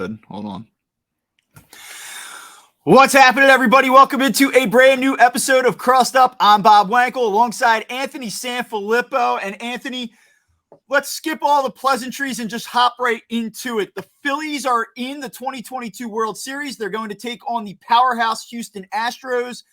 good. Hold on. What's happening, everybody? Welcome into a brand new episode of Crossed Up. I'm Bob Wankel alongside Anthony Sanfilippo. And Anthony, let's skip all the pleasantries and just hop right into it. The Phillies are in the 2022 World Series. They're going to take on the powerhouse Houston Astros.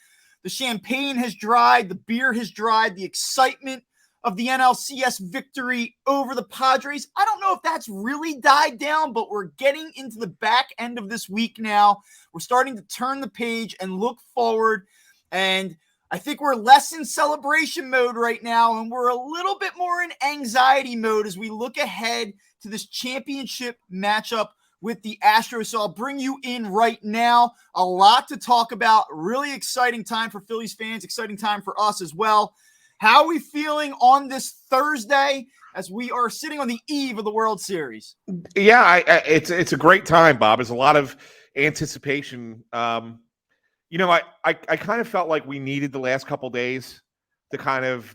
The champagne has dried. The beer has dried. The excitement of the NLCS victory over the Padres, I don't know if that's really died down, but we're getting into the back end of this week now. We're starting to turn the page and look forward, and I think we're less in celebration mode right now, and we're a little bit more in anxiety mode as we look ahead to this championship matchup with the Astros. So I'll bring you in right now. A lot to talk about. Really exciting time for Phillies fans, exciting time for us as well. How are we feeling on this Thursday as we are sitting on the eve of the World Series? Yeah, it's a great time, Bob. There's a lot of anticipation. I kind of felt like we needed the last couple days to kind of,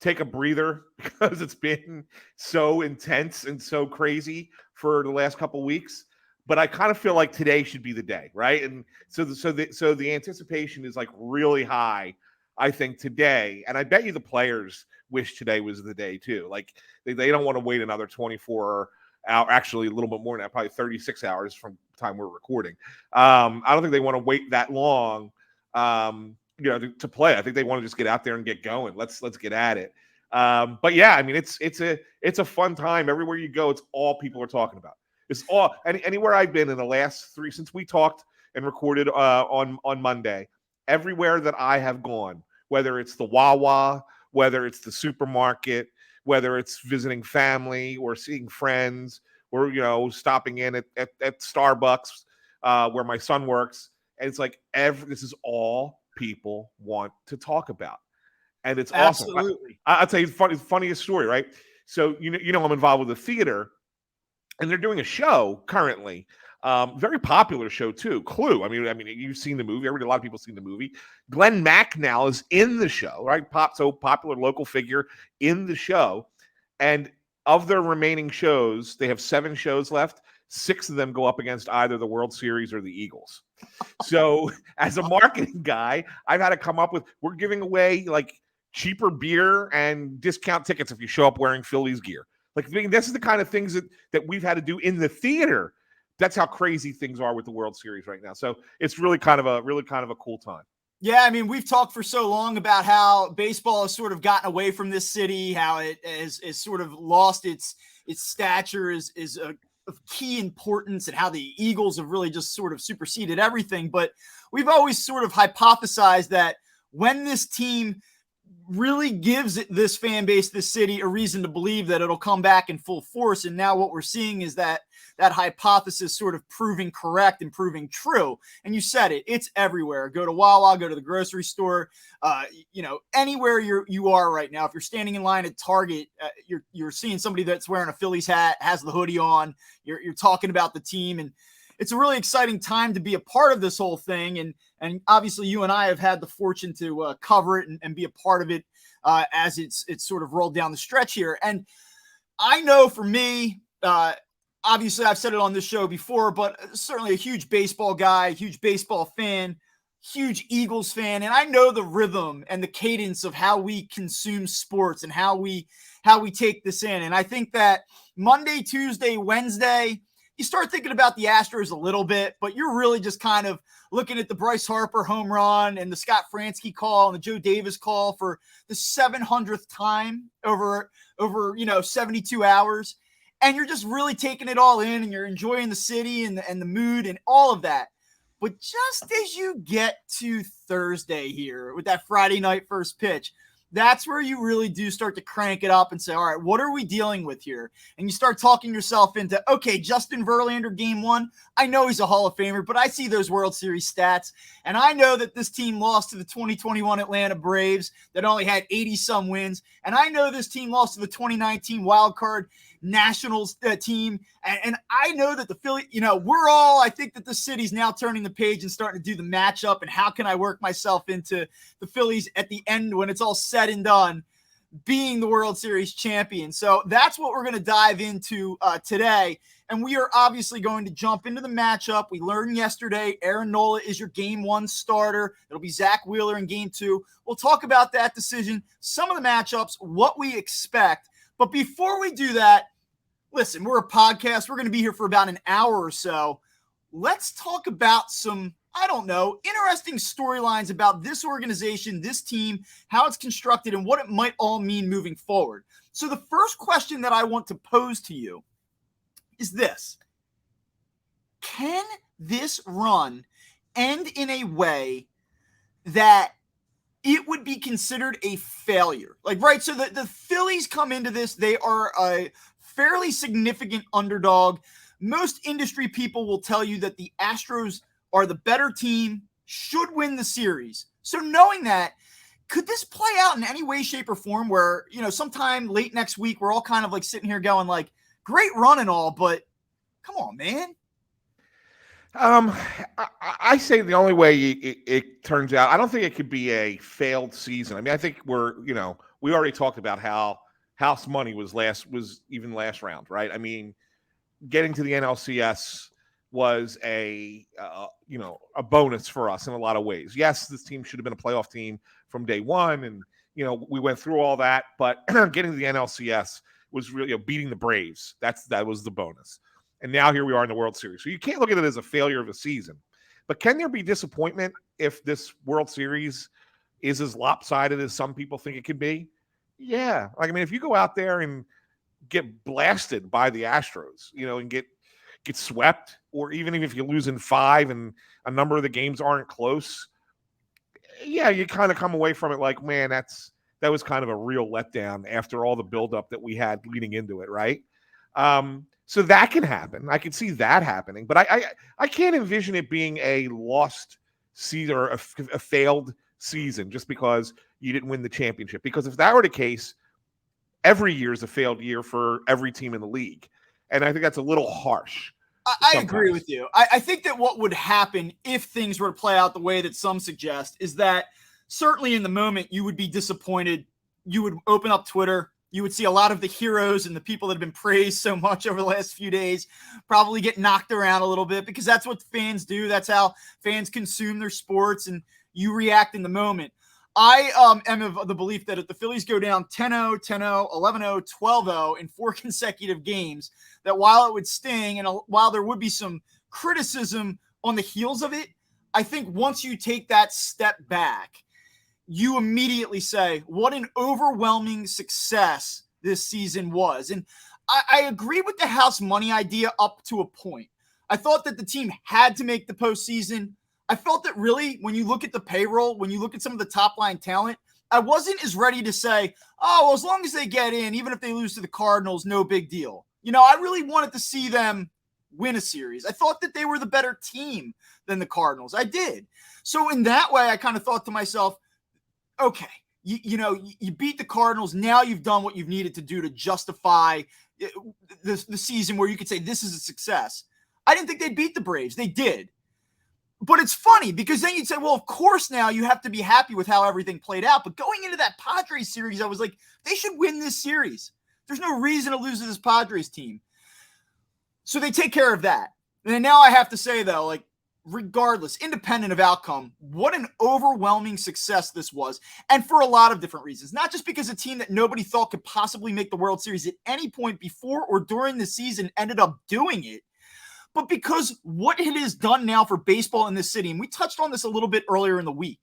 take a breather because it's been so intense and so crazy for the last couple weeks. But I kind of feel like today should be the day, right? And so the anticipation is like really high, I think, today. And I bet you the players wish today was the day too. Like they don't want to wait another 24 hours, actually a little bit more than that, probably 36 hours from the time we're recording. I don't think they want to wait that long, to play. I think they want to just get out there and get going. Let's get at it. But yeah, I mean, it's a fun time. Everywhere you go, it's all people are talking about. It's all anywhere I've been in the last three since we talked and recorded on Monday. Everywhere that I have gone, whether it's the Wawa, whether it's the supermarket, whether it's visiting family or seeing friends, or stopping in at Starbucks where my son works, and it's like this is all people want to talk about, and it's Absolutely. awesome. I'll tell you the funniest story, right? So I'm involved with the theater, and they're doing a show currently. Very popular show too. Clue. I mean, you've seen the movie. A lot of people have seen the movie. Glenn Macnow is in the show, right? So popular local figure in the show. And of their remaining shows, they have 7 shows left. 6 of them go up against either the World Series or the Eagles. So as a marketing guy, I've had to come up with, we're giving away like cheaper beer and discount tickets if you show up wearing Phillies gear. Like, I mean, this is the kind of things that we've had to do in the theater. That's how crazy things are with the World Series right now. So it's really kind of a cool time. Yeah, I mean, we've talked for so long about how baseball has sort of gotten away from this city, how it has sort of lost its stature is of key importance, and how the Eagles have really just sort of superseded everything. But we've always sort of hypothesized that when this team really gives this fan base, this city, a reason to believe that it'll come back in full force. And now what we're seeing is that hypothesis sort of proving correct and proving true. And you said it, it's everywhere. Go to Wawa, go to the grocery store, anywhere you are right now. If you're standing in line at Target, you're seeing somebody that's wearing a Phillies hat, has the hoodie on, you're talking about the team. And it's a really exciting time to be a part of this whole thing. And obviously you and I have had the fortune to cover it and be a part of it as it's sort of rolled down the stretch here. And I know for me, obviously I've said it on this show before, but certainly a huge baseball guy, huge baseball fan, huge Eagles fan. And I know the rhythm and the cadence of how we consume sports and how we take this in. And I think that Monday, Tuesday, Wednesday, you start thinking about the Astros a little bit, but you're really just kind of looking at the Bryce Harper home run and the Scott Fransky call and the Joe Davis call for the 700th time over 72 hours. And you're just really taking it all in, and you're enjoying the city and the mood and all of that. But just as you get to Thursday here with that Friday night first pitch, that's where you really do start to crank it up and say, all right, what are we dealing with here? And you start talking yourself into, okay, Justin Verlander game 1, I know he's a Hall of Famer, but I see those World Series stats, and I know that this team lost to the 2021 Atlanta Braves that only had 80-some wins, and I know this team lost to the 2019 wild card Nationals team, and I know that the Philly, I think that the city's now turning the page and starting to do the matchup, and how can I work myself into the Phillies at the end when it's all said and done being the World Series champion. So that's what we're going to dive into today. And we are obviously going to jump into the matchup. We learned yesterday Aaron Nola is your game 1 starter. It'll be Zach Wheeler in game 2. We'll talk about that decision, some of the matchups, what we expect. But before we do that, listen, we're a podcast. We're going to be here for about an hour or so. Let's talk about some, I don't know, interesting storylines about this organization, this team, how it's constructed, and what it might all mean moving forward. So the first question that I want to pose to you is this. Can this run end in a way that it would be considered a failure? Like, right, so the Phillies come into this, they are a fairly significant underdog. Most industry people will tell you that the Astros are the better team, should win the series. So knowing that, could this play out in any way, shape, or form where, sometime late next week, we're all kind of like sitting here going like, great run and all, but come on, man. I say the only way it turns out, I don't think it could be a failed season. I mean, I think we already talked about how house money was even last round, right? I mean, getting to the NLCS was a bonus for us in a lot of ways. Yes, this team should have been a playoff team from day one, and we went through all that. But getting to the NLCS was really beating the Braves. That was the bonus. And now here we are in the World Series. So you can't look at it as a failure of the season. But can there be disappointment if this World Series is as lopsided as some people think it could be? Yeah. Like, I mean, if you go out there and get blasted by the Astros, and get swept, or even if you lose in 5 and a number of the games aren't close, yeah, you kind of come away from it like, man, that was kind of a real letdown after all the buildup that we had leading into it, right? So that can happen. I can see that happening, but I can't envision it being a lost season or a failed season just because you didn't win the championship. Because if that were the case, every year is a failed year for every team in the league. And I think that's a little harsh. I agree with you. I think that what would happen if things were to play out the way that some suggest is that certainly in the moment you would be disappointed. You would open up Twitter. You would see a lot of the heroes and the people that have been praised so much over the last few days probably get knocked around a little bit because that's what fans do. That's how fans consume their sports, and you react in the moment. I am of the belief that if the Phillies go down 10-0, 10-0, 11-0, 12-0 in 4 consecutive games, that while it would sting and while there would be some criticism on the heels of it, I think once you take that step back, you immediately say, what an overwhelming success this season was. And I agree with the house money idea up to a point. I thought that the team had to make the postseason. I felt that really, when you look at the payroll, when you look at some of the top line talent, I wasn't as ready to say, oh, well, as long as they get in, even if they lose to the Cardinals, no big deal. I really wanted to see them win a series. I thought that they were the better team than the Cardinals. I did. So in that way, I kind of thought to myself, okay, you beat the Cardinals. Now you've done what you've needed to do to justify the season where you could say this is a success. I didn't think they'd beat the Braves. They did. But it's funny because then you'd say, well, of course now you have to be happy with how everything played out. But going into that Padres series, I was like, they should win this series. There's no reason to lose to this Padres team. So they take care of that. And then now I have to say, though, like, regardless, independent of outcome, what an overwhelming success this was. And for a lot of different reasons. Not just because a team that nobody thought could possibly make the World Series at any point before or during the season ended up doing it, but because what it has done now for baseball in this city, and we touched on this a little bit earlier in the week,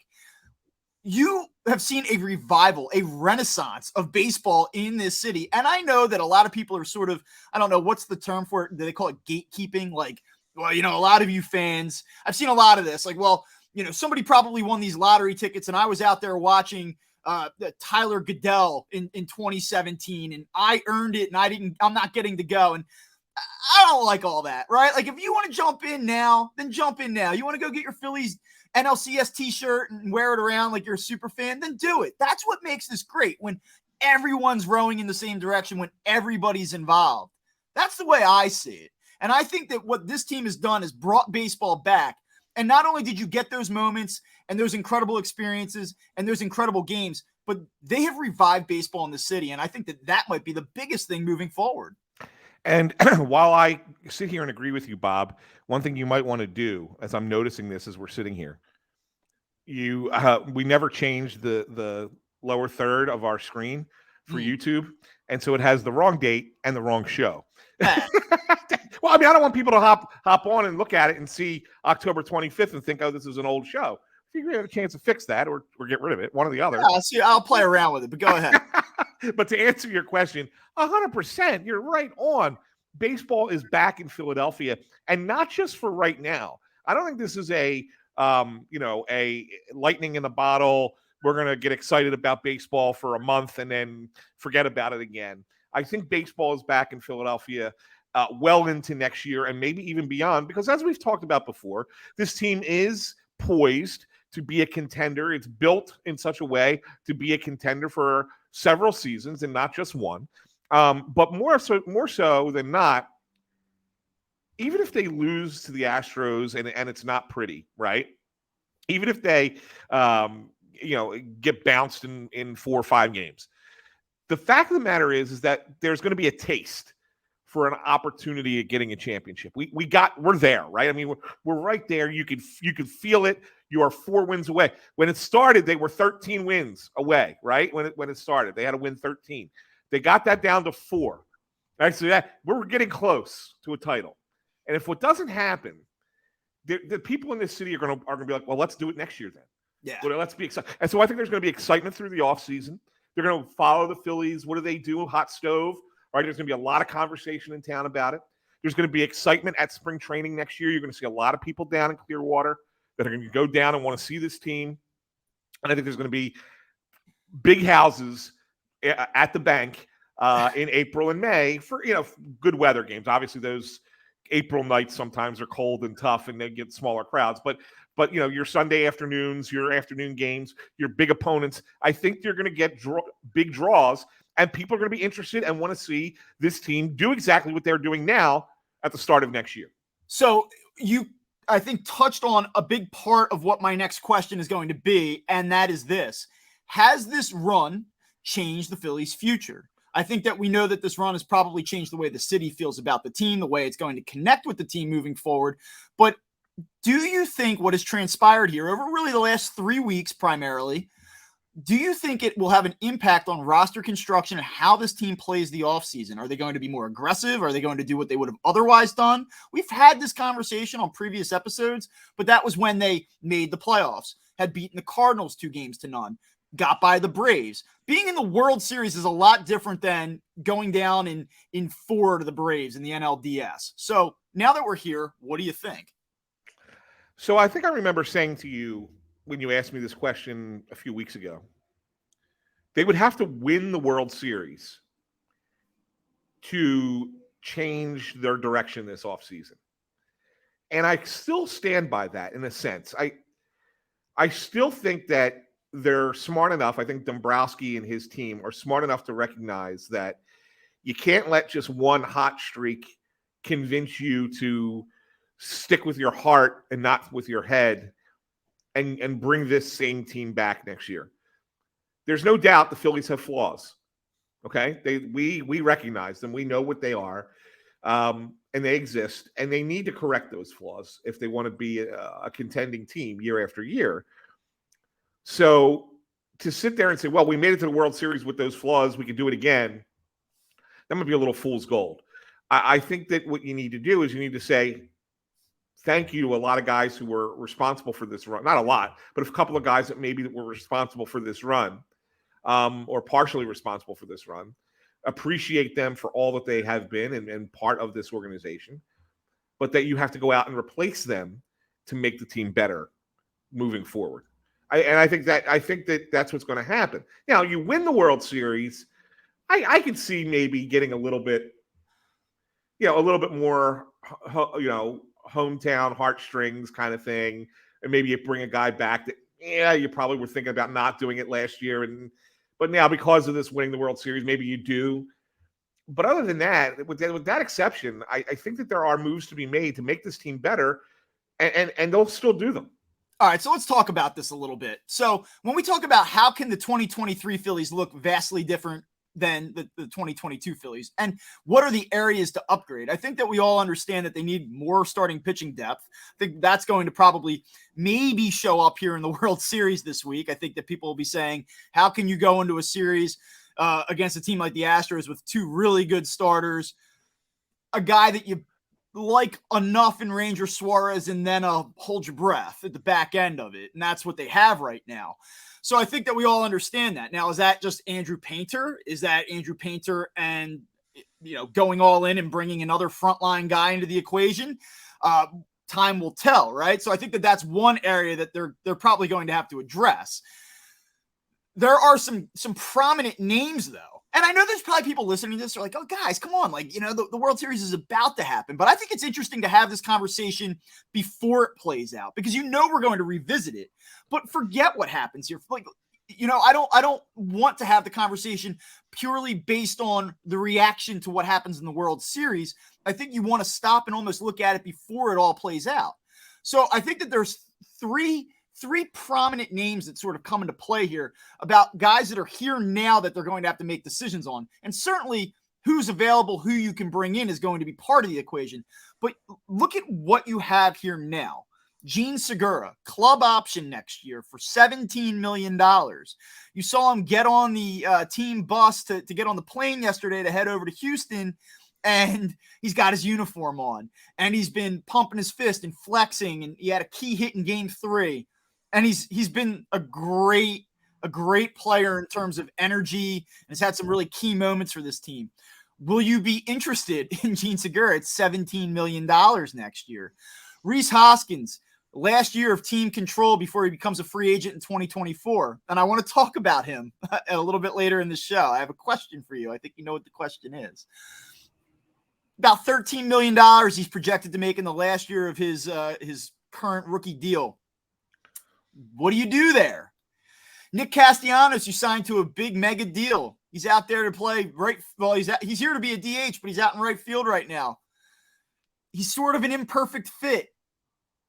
you have seen a revival, a renaissance of baseball in this city. And I know that a lot of people are sort of, I don't know, what's the term for it? Do they call it gatekeeping? Like, well, a lot of you fans, I've seen a lot of this. Like, well, somebody probably won these lottery tickets, and I was out there watching Tyler Goodell in 2017, and I earned it, and I'm not getting to go. And I don't like all that, right? Like, if you want to jump in now, then jump in now. You want to go get your Phillies NLCS t-shirt and wear it around like you're a super fan, then do it. That's what makes this great, when everyone's rowing in the same direction, when everybody's involved. That's the way I see it. And I think that what this team has done is brought baseball back. And not only did you get those moments and those incredible experiences and those incredible games, but they have revived baseball in the city. And I think that might be the biggest thing moving forward. And while I sit here and agree with you, Bob, one thing you might want to do, as I'm noticing this as we're sitting here, we never changed the lower third of our screen for YouTube, and so it has the wrong date and the wrong show. Well, I mean, I don't want people to hop on and look at it and see October 25th and think, oh, this is an old show. If you have a chance to fix that or get rid of it, one or the other. Yeah, see, I'll play around with it, but go ahead. But to answer your question, 100%, you're right on. Baseball is back in Philadelphia, and not just for right now. I don't think this is a lightning in a bottle. We're going to get excited about baseball for a month and then forget about it again. I think baseball is back in Philadelphia well into next year and maybe even beyond, because as we've talked about before, this team is poised to be a contender. It's built in such a way to be a contender for several seasons and not just one. But more so than not, even if they lose to the Astros and it's not pretty, right? Even if they get bounced in 4 or 5 games, the fact of the matter is that there's going to be a taste for an opportunity at getting a championship. We're there, right? I mean, we're right there. You could feel it. You are 4 wins away. When it started, they were 13 wins away, right? When it started, they had to win 13. They got that down to 4. Right? So we're getting close to a title. And if what doesn't happen, the people in this city are going to be like, well, let's do it next year then. Yeah. So let's be excited. And so I think there's going to be excitement through the offseason. They're going to follow the Phillies. What do they do? Hot stove. Right? There's going to be a lot of conversation in town about it. There's going to be excitement at spring training next year. You're going to see a lot of people down in Clearwater that are going to go down and want to see this team. And I think there's going to be big houses at the bank in April and May for good weather games. Obviously, those April nights sometimes are cold and tough, and they get smaller crowds. But your Sunday afternoons, your afternoon games, your big opponents, I think you're going to get big draws, and people are going to be interested and want to see this team do exactly what they're doing now at the start of next year. So you, I think, touched on a big part of what my next question is going to be, and that is this. Has this run changed the Phillies' future? I think that we know that this run has probably changed the way the city feels about the team, the way it's going to connect with the team moving forward. But do you think what has transpired here over really the last 3 weeks primarily, do you think it will have an impact on roster construction and how this team plays the offseason? Are they going to be more aggressive? Are they going to do what they would have otherwise done? We've had this conversation on previous episodes, but that was when they made the playoffs, had beaten the Cardinals 2-0, got by the Braves. Being in the World Series is a lot different than going down in 4 to the Braves in the NLDS. So now that we're here, what do you think? So I think I remember saying to you when you asked me this question a few weeks ago, they would have to win the World Series to change their direction this offseason. And I still stand by that in a sense. I still think that they're smart enough. I think Dombrowski and his team are smart enough to recognize that you can't let just one hot streak convince you to stick with your heart and not with your head and bring this same team back next year. There's no doubt the Phillies have flaws. Okay. We recognize them. We know what they are. And they exist, and they need to correct those flaws if they want to be a contending team year after year. So to sit there and say, well, we made it to the World Series with those flaws, we can do it again, that might be a little fool's gold. I think that what you need to do is you need to say thank you to a lot of guys who were responsible for this run. Not a lot, but a couple of guys that maybe were responsible for this run or partially responsible for this run. Appreciate them for all that they have been and part of this organization, but that you have to go out and replace them to make the team better moving forward. I think that that's what's going to happen. Now, you win the World Series, I can see maybe getting a little bit more, hometown heartstrings kind of thing, and maybe you bring a guy back that, you probably were thinking about not doing it last year, but now because of this winning the World Series, maybe you do. But other than that, with that exception, I think that there are moves to be made to make this team better, and they'll still do them. All right, so let's talk about this a little bit. So when we talk about how can the 2023 Phillies look vastly different than the 2022 Phillies? And what are the areas to upgrade? I think that we all understand that they need more starting pitching depth. I think that's going to probably maybe show up here in the World Series this week. I think that people will be saying, how can you go into a series against a team like the Astros with two really good starters, a guy that you like enough in Ranger Suarez, and then hold your breath at the back end of it. And that's what they have right now. So I think that we all understand that. Now, is that just Andrew Painter? Is that Andrew Painter and, going all in and bringing another frontline guy into the equation? Time will tell, right? So I think that that's one area that they're probably going to have to address. There are some prominent names, though. And I know there's probably people listening to this who are like, oh, guys, come on. Like, the World Series is about to happen. But I think it's interesting to have this conversation before it plays out, because we're going to revisit it. But forget what happens here. Like, I don't want to have the conversation purely based on the reaction to what happens in the World Series. I think you want to stop and almost look at it before it all plays out. So I think that there's three prominent names that sort of come into play here about guys that are here now that they're going to have to make decisions on. And certainly who's available, who you can bring in is going to be part of the equation. But look at what you have here now. Gene Segura, club option next year for $17 million. You saw him get on the team bus to get on the plane yesterday to head over to Houston, and he's got his uniform on, and he's been pumping his fist and flexing, and he had a key hit in Game 3. And he's been a great player in terms of energy, and has had some really key moments for this team. Will you be interested in Gene Segura at $17 million next year? Rhys Hoskins, last year of team control before he becomes a free agent in 2024. And I want to talk about him a little bit later in the show. I have a question for you. I think you know what the question is. About $13 million he's projected to make in the last year of his current rookie deal. What do you do there? Nick Castellanos, you signed to a big mega deal. He's out there to play right. Well, he's here to be a DH, but he's out in right field right now. He's sort of an imperfect fit.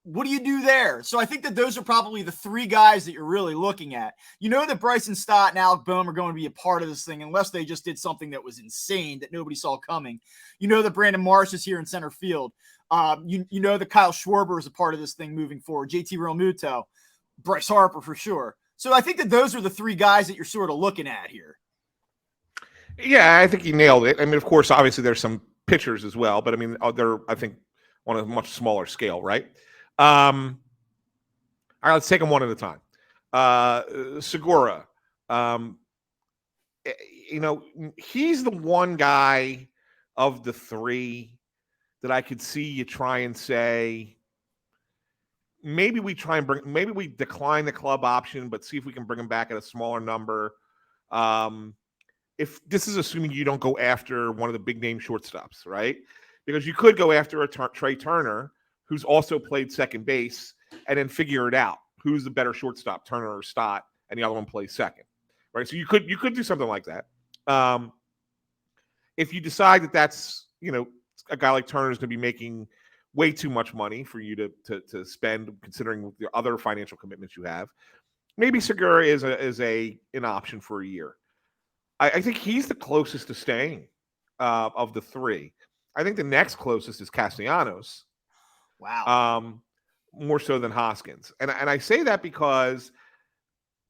What do you do there? So I think that those are probably the three guys that you're really looking at. You know that Bryson Stott and Alec Boehm are going to be a part of this thing unless they just did something that was insane that nobody saw coming. You know that Brandon Marsh is here in center field. You know that Kyle Schwarber is a part of this thing moving forward. JT Realmuto. Bryce Harper for sure. So I think that those are the three guys that you're sort of looking at here. Yeah, I think you nailed it. I mean, of course, obviously there's some pitchers as well, but I mean, they're, I think, on a much smaller scale, right? All right, let's take them one at a time. Segura, he's the one guy of the three that I could see you try and say, maybe we decline the club option, but see if we can bring him back at a smaller number. If this is assuming you don't go after one of the big name shortstops, right? Because you could go after a Trey Turner, who's also played second base, and then figure it out. Who's the better shortstop, Turner or Stott, and the other one plays second, right? So you could do something like that. If you decide that that's, a guy like Turner is going to be making way too much money for you to spend, considering the other financial commitments you have, maybe Segura is an option for a year. I think he's the closest to staying of the three. I think the next closest is Castellanos. Wow. More so than Hoskins. And I say that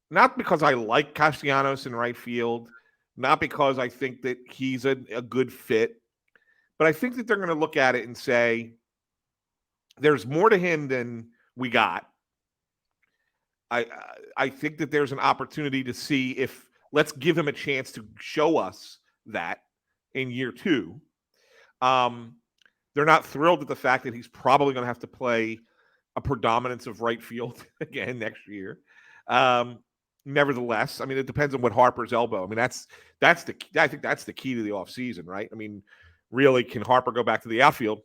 not because I like Castellanos in right field, not because I think that he's a good fit, but I think that they're going to look at it and say, there's more to him than we got. I think that there's an opportunity to see if, let's give him a chance to show us that in year two. They're not thrilled at the fact that he's probably going to have to play a predominance of right field again next year. Nevertheless, I mean, it depends on what Harper's elbow. I mean, I think that's the key to the offseason, right? I mean, really, can Harper go back to the outfield?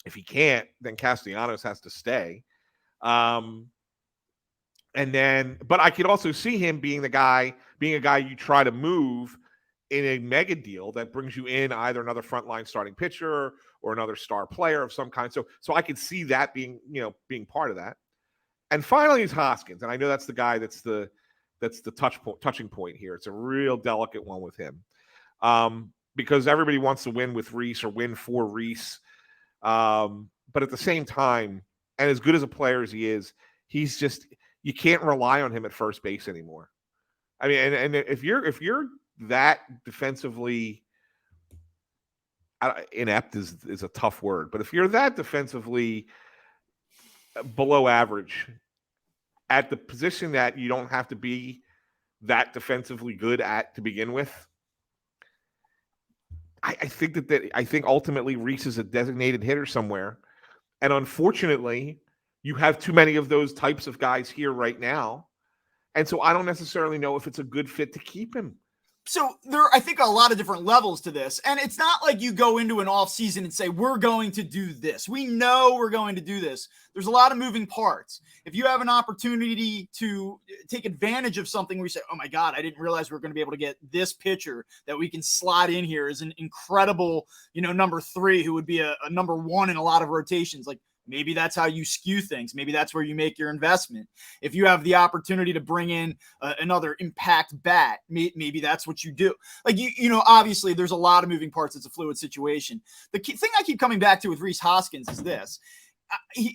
If he can't, then Castellanos has to stay. But I could also see him being a guy you try to move in a mega deal that brings you in either another frontline starting pitcher or another star player of some kind. So I could see that being part of that. And finally is Hoskins. And I know that's the guy that's the touching point here. It's a real delicate one with him. because everybody wants to win with Reese or win for Reese. But at the same time, and as good as a player as he is, he's just, you can't rely on him at first base anymore. I mean, and if you're that defensively inept is a tough word, but if you're that defensively below average at the position that you don't have to be that defensively good at to begin with, I think ultimately Reese is a designated hitter somewhere, and unfortunately, you have too many of those types of guys here right now, and so I don't necessarily know if it's a good fit to keep him. So there are, I think, a lot of different levels to this. And it's not like you go into an off season and say, we're going to do this. We know we're going to do this. There's a lot of moving parts. If you have an opportunity to take advantage of something where you say, oh my God, I didn't realize we were going to be able to get this pitcher that we can slot in here as an incredible, number 3 who would be a number 1 in a lot of rotations. Like, maybe that's how you skew things. Maybe that's where you make your investment. If you have the opportunity to bring in another impact bat, maybe that's what you do. Like, obviously there's a lot of moving parts. It's a fluid situation. The key thing I keep coming back to with Rhys Hoskins is this.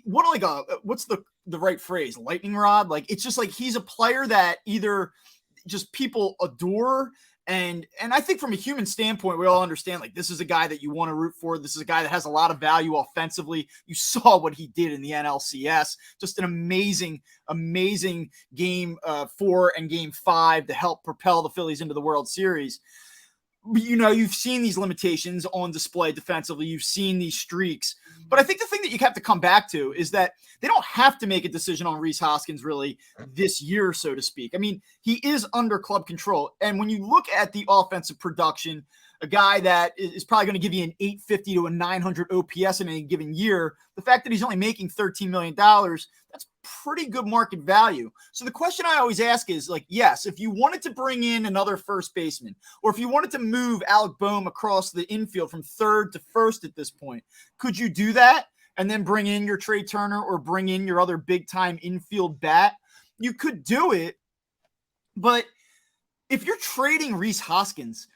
What's the right phrase? Lightning rod? Like, it's just like he's a player that either just people adore. And I think from a human standpoint, we all understand, like, this is a guy that you want to root for. This is a guy that has a lot of value offensively. You saw what he did in the NLCS. Just an amazing, amazing game 4 and game 5 to help propel the Phillies into the World Series. You've seen these limitations on display defensively. You've seen these streaks. But I think the thing that you have to come back to is that they don't have to make a decision on Rhys Hoskins really this year, so to speak. I mean, he is under club control. And when you look at the offensive production, a guy that is probably going to give you an 850 to a 900 OPS in any given year, the fact that he's only making $13 million, that's pretty good market value. So the question I always ask is, like, yes, if you wanted to bring in another first baseman, or if you wanted to move Alec Boehm across the infield from third to first at this point, could you do that and then bring in your Trey Turner or bring in your other big-time infield bat? You could do it, but if you're trading Rhys Hoskins,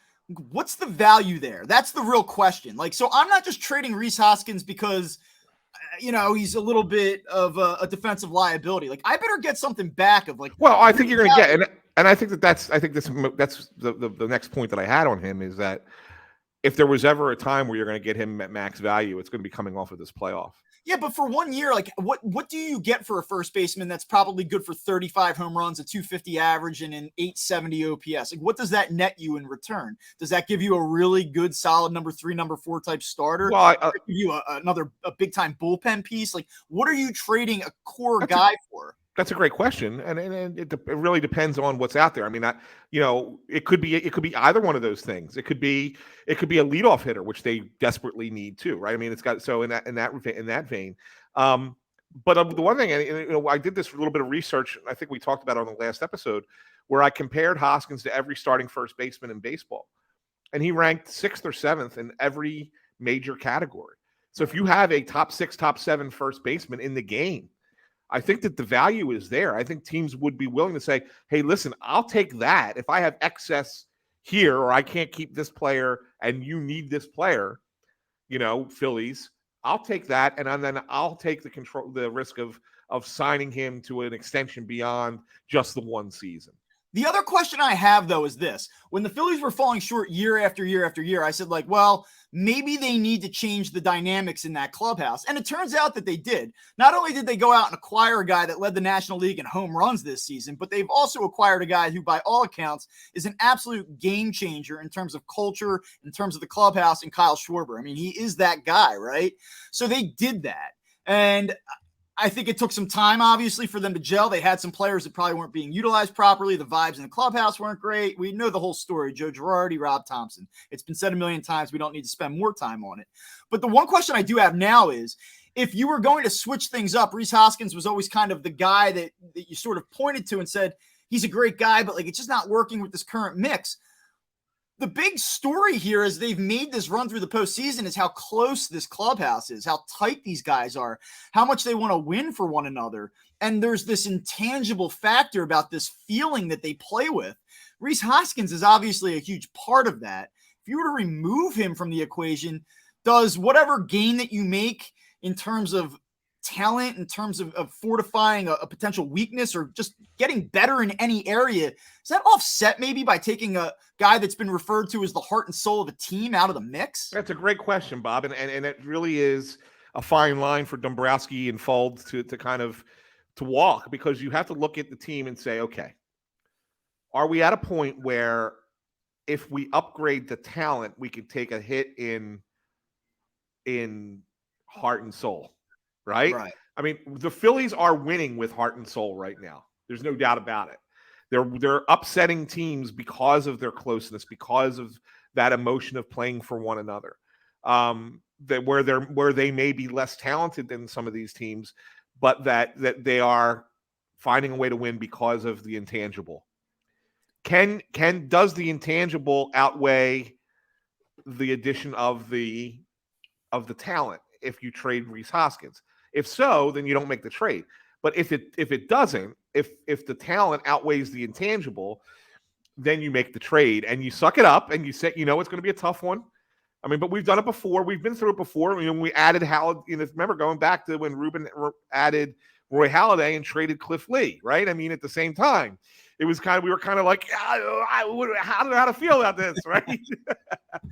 what's the value there? That's the real question. Like, so I'm not just trading Rhys Hoskins because, he's a little bit of a defensive liability. Like, I better get something back of, like, well, I think you're going to get, and I think that's the next point that I had on him is that if there was ever a time where you're going to get him at max value, it's going to be coming off of this playoff. Yeah, but for 1 year, like, what do you get for a first baseman that's probably good for 35 home runs, a 250 average, and an 870 OPS? Like, what does that net you in return? Does that give you a really good, solid number 3, number 4 type starter? Well, give you a big time bullpen piece? Like, what are you trading a core guy for? That's a great question, and it really depends on what's out there. I mean, it could be either one of those things. It could be a leadoff hitter, which they desperately need too, right? I mean, it's got so in that vein. But the one thing, I did this little bit of research. I think we talked about it on the last episode, where I compared Hoskins to every starting first baseman in baseball, and he ranked 6th or 7th in every major category. So if you have a top 6, top 7 first baseman in the game, I think that the value is there. I think teams would be willing to say, hey, listen, I'll take that. If I have excess here or I can't keep this player and you need this player, Phillies, I'll take that. And then I'll take the risk of signing him to an extension beyond just the one season. The other question I have, though, is this. When the Phillies were falling short year after year after year, I said, like, well, maybe they need to change the dynamics in that clubhouse. And it turns out that they did. Not only did they go out and acquire a guy that led the National League in home runs this season, but they've also acquired a guy who, by all accounts, is an absolute game changer in terms of culture, in terms of the clubhouse, and Kyle Schwarber. I mean, he is that guy, right? So they did that. And I think it took some time, obviously, for them to gel. They had some players that probably weren't being utilized properly. The vibes in the clubhouse weren't great. We know the whole story. Joe Girardi, Rob Thompson. It's been said a million times. We don't need to spend more time on it. But the one question I do have now is, if you were going to switch things up, Rhys Hoskins was always kind of the guy that you sort of pointed to and said, he's a great guy, but, like, it's just not working with this current mix. The big story here as they've made this run through the postseason is how close this clubhouse is, how tight these guys are, how much they want to win for one another. And there's this intangible factor about this feeling that they play with. Rhys Hoskins is obviously a huge part of that. if you were to remove him from the equation, does whatever gain that you make in terms of talent, in terms of fortifying a potential weakness or just getting better in any area, is that offset maybe by taking a guy that's been referred to as the heart and soul of a team out of the mix? That's a great question, Bob. And it really is a fine line for Dombrowski and Fold to kind of to walk, because you have to look at the team and say, okay, are we at a point where if we upgrade the talent, we could take a hit in heart and soul, right? Right. I mean, the Phillies are winning with heart and soul right now. There's no doubt about it. They're upsetting teams because of their closeness, because of that emotion of playing for one another. Where they may be less talented than some of these teams, but that they are finding a way to win because of the intangible. Does the intangible outweigh the addition of the talent if you trade Rhys Hoskins? If so, then you don't make the trade. But if it doesn't, if the talent outweighs the intangible, then you make the trade and you suck it up and you say, it's going to be a tough one. I mean, but we've done it before. We've been through it before. When we added remember going back to when Ruben added Roy Halladay and traded Cliff Lee, right? I mean, at the same time, it was we were kind of like, I don't know how to feel about this, right?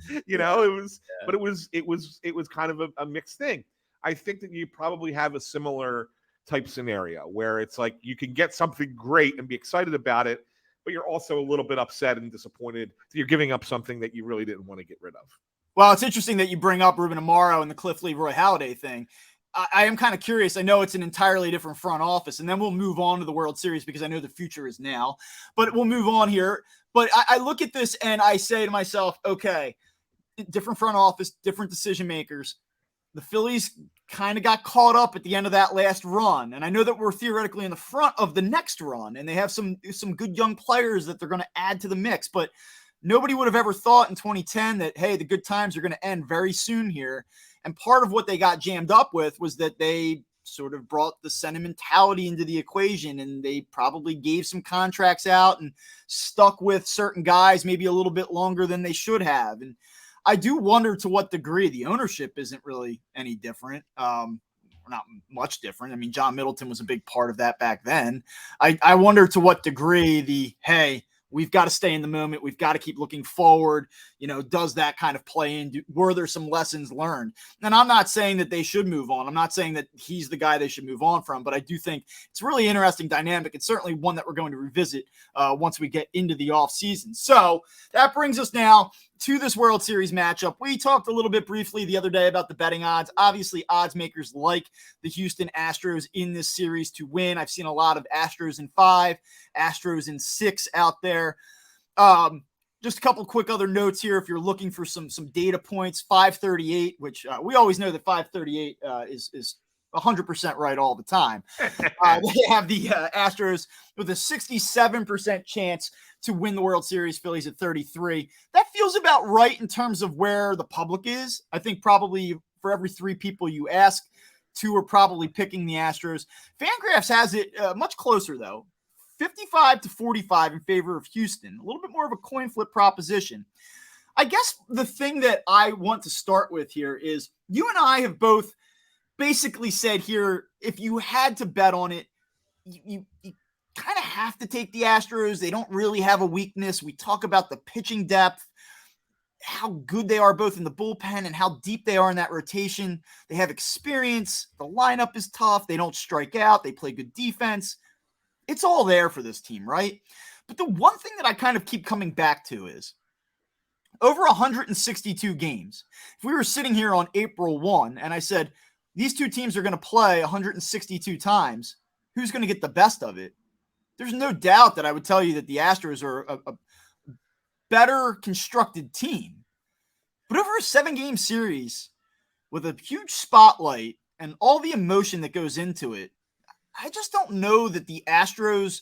But it was kind of a mixed thing. I think that you probably have a similar type scenario where it's like you can get something great and be excited about it, but you're also a little bit upset and disappointed that you're giving up something that you really didn't want to get rid of. Well, it's interesting that you bring up Ruben Amaro and the Cliff Lee Roy Halladay thing. I am kind of curious. I know it's an entirely different front office, and then we'll move on to the World Series because I know the future is now. But we'll move on here. But I look at this and I say to myself, okay, different front office, different decision makers. The Phillies kind of got caught up at the end of that last run. And I know that we're theoretically in the front of the next run, and they have some good young players that they're going to add to the mix. But nobody would have ever thought in 2010 that, hey, the good times are going to end very soon here. And part of what they got jammed up with was that they sort of brought the sentimentality into the equation, and they probably gave some contracts out and stuck with certain guys maybe a little bit longer than they should have. And I do wonder to what degree the ownership isn't really any different. Not much different. I mean, John Middleton was a big part of that back then. I wonder to what degree hey, we've got to stay in the moment. We've got to keep looking forward. Does that kind of play in? Were there some lessons learned? And I'm not saying that they should move on. I'm not saying that he's the guy they should move on from, but I do think it's a really interesting dynamic. It's certainly one that we're going to revisit once we get into the off season. So that brings us now to this World Series matchup. We talked a little bit briefly the other day about the betting odds. Obviously, odds makers like the Houston Astros in this series to win. I've seen a lot of Astros in 5, Astros in 6 out there. Just a couple quick other notes here. If you're looking for some data points, 538, which we always know that 538 is 100% right all the time. They have the Astros with a 67% chance to win the World Series, Phillies at 33. That feels about right in terms of where the public is. I think probably for every 3 people you ask, 2 are probably picking the Astros. Fangraphs has it much closer, though. 55-45 in favor of Houston. A little bit more of a coin flip proposition. I guess the thing that I want to start with here is you and I have both basically said here, if you had to bet on it, you kind of have to take the Astros. They don't really have a weakness. We talk about the pitching depth, how good they are both in the bullpen and how deep they are in that rotation. They have experience. The lineup is tough. They don't strike out. They play good defense. It's all there for this team, right? But the one thing that I kind of keep coming back to is over 162 games. If we were sitting here on April 1 and I said, these 2 teams are going to play 162 times, who's going to get the best of it? There's no doubt that I would tell you that the Astros are a better constructed team. But over a 7-game series with a huge spotlight and all the emotion that goes into it, I just don't know that the Astros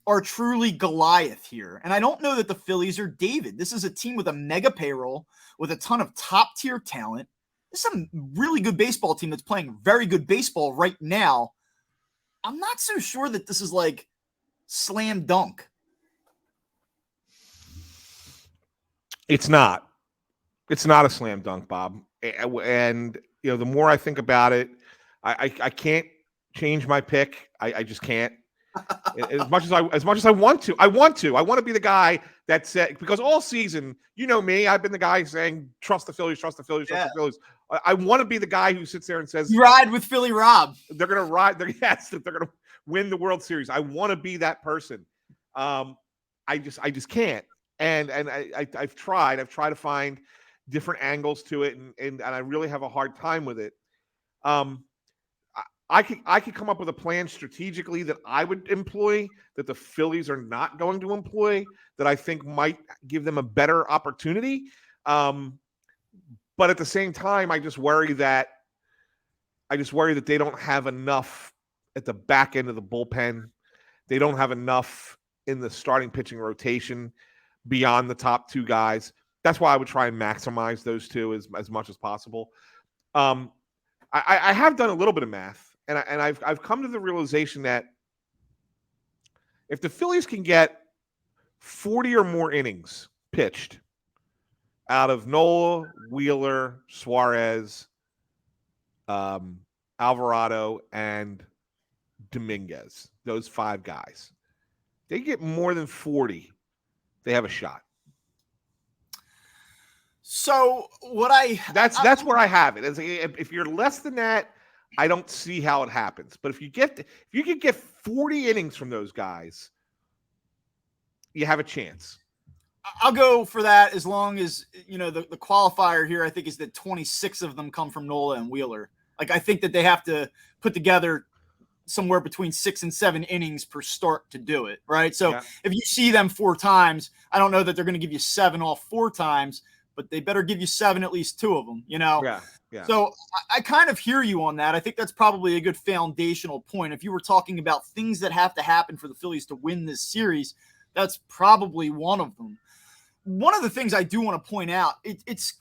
are truly Goliath here. And I don't know that the Phillies are David. This is a team with a mega payroll, with a ton of top-tier talent. This is a really good baseball team that's playing very good baseball right now. I'm not so sure that this is like slam dunk. It's not. It's not a slam dunk, Bob. And the more I think about it, I can't change my pick. I just can't. As much as I want to, I want to be the guy that said, because all season, me, I've been the guy saying trust the Phillies, trust the Phillies, trust Yeah. the Phillies. I want to be the guy who sits there and says You ride with Philly Rob. they're going to ride. Yes, that they're going to win the World Series. I want to be that person. I just can't. And I've tried. I've tried to find different angles to it, and I really have a hard time with it. I could come up with a plan strategically that I would employ that the Phillies are not going to employ that I think might give them a better opportunity. But at the same time, I just worry that they don't have enough at the back end of the bullpen. They don't have enough in the starting pitching rotation beyond the top two guys. That's why I would try and maximize those two as much as possible. I have done a little bit of math, and I've come to the realization that if the Phillies can get 40 or more innings pitched out of Nola, Wheeler, Suarez, Alvarado, and Dominguez, those five guys, they get more than 40, they have a shot. So that's where I have it. If you're less than that, I don't see how it happens. But if you can get 40 innings from those guys, you have a chance. I'll go for that as long as, the qualifier here, I think, is that 26 of them come from Nola and Wheeler. Like, I think that they have to put together somewhere between 6 and 7 innings per start to do it, right? So if you see them 4 times, I don't know that they're going to give you 7 all 4 times, but they better give you 7 at least 2 of them, Yeah. So I kind of hear you on that. I think that's probably a good foundational point. If you were talking about things that have to happen for the Phillies to win this series, that's probably one of them. One of the things I do want to point out, it's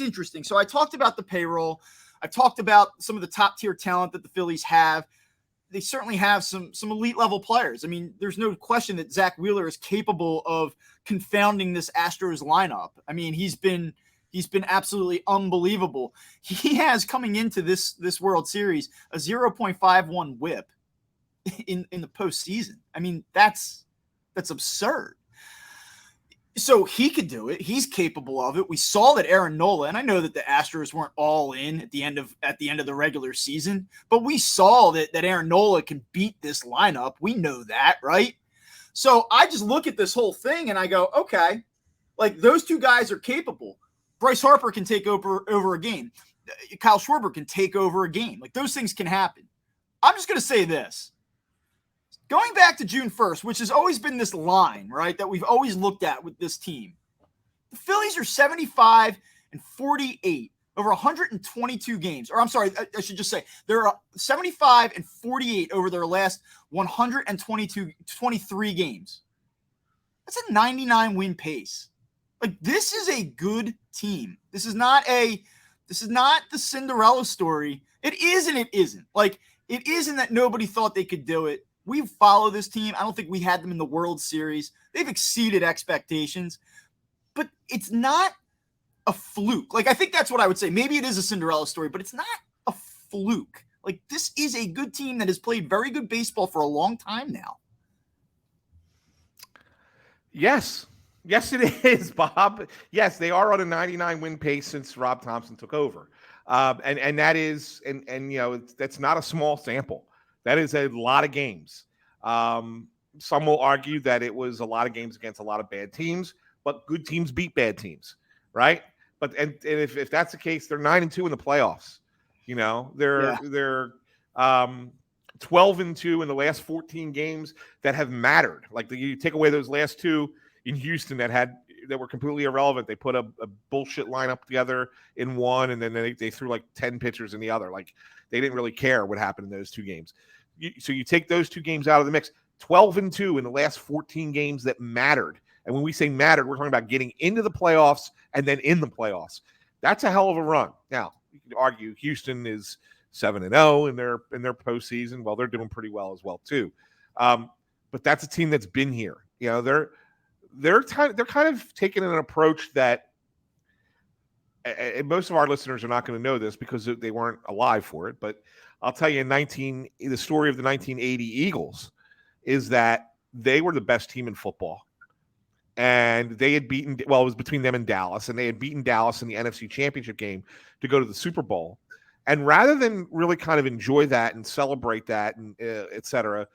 interesting. So I talked about the payroll. I talked about some of the top tier talent that the Phillies have. They certainly have some elite level players. I mean, there's no question that Zach Wheeler is capable of confounding this Astros lineup. I mean, he's been absolutely unbelievable. He has, coming into this World Series, a 0.51 WHIP in the postseason. I mean, that's absurd. So he could do it. He's capable of it. We saw that Aaron Nola, and I know that the Astros weren't all in at the end of the regular season, but we saw that Aaron Nola can beat this lineup. We know that, right? So I just look at this whole thing and I go, okay, like, those two guys are capable. Bryce Harper can take over a game. Kyle Schwarber can take over a game. Like, those things can happen. I'm just going to say this. Going back to June 1st, which has always been this line, right, that we've always looked at with this team, the Phillies are 75 and 48 over 122 games. Or I'm sorry, I should just say they're 75 and 48 over their last 23 games. That's a 99 win pace. Like, this is a good team. This is not the Cinderella story. It is and it isn't. Like, it isn't that nobody thought they could do it. We follow this team. I don't think we had them in the World Series. They've exceeded expectations, but it's not a fluke. Like, I think that's what I would say. Maybe it is a Cinderella story, but it's not a fluke. Like, this is a good team that has played very good baseball for a long time now. Yes, it is, Bob. Yes, they are on a 99 win pace since Rob Thompson took over. And that is, that's not a small sample. That is a lot of games. Some will argue that it was a lot of games against a lot of bad teams, but good teams beat bad teams, right? But and if that's the case, they're 9-2 in the playoffs. They're 12-2 in the last 14 games that have mattered. Like, you take away those last 2 in Houston that were completely irrelevant. They put a bullshit lineup together in one, and then they threw like 10 pitchers in the other. Like, they didn't really care what happened in those 2 games. So you take those 2 games out of the mix, 12-2 in the last 14 games that mattered. And when we say mattered, we're talking about getting into the playoffs and then in the playoffs. That's a hell of a run. Now, you can argue Houston is 7-0 in their postseason. Well, they're doing pretty well as well too. But that's a team that's been here. They're kind of taking an approach that and most of our listeners are not going to know this because they weren't alive for it, but I'll tell you, the story of the 1980 Eagles is that they were the best team in football. And they had beaten, well, it was between them and Dallas, and they had beaten Dallas in the NFC Championship game to go to the Super Bowl. And rather than really kind of enjoy that and celebrate that, and et cetera,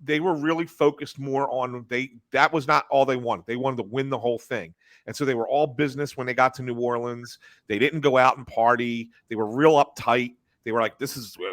they were really focused more on that was not all they wanted. They wanted to win the whole thing. And so they were all business when they got to New Orleans. They didn't go out and party. They were real uptight. They were like,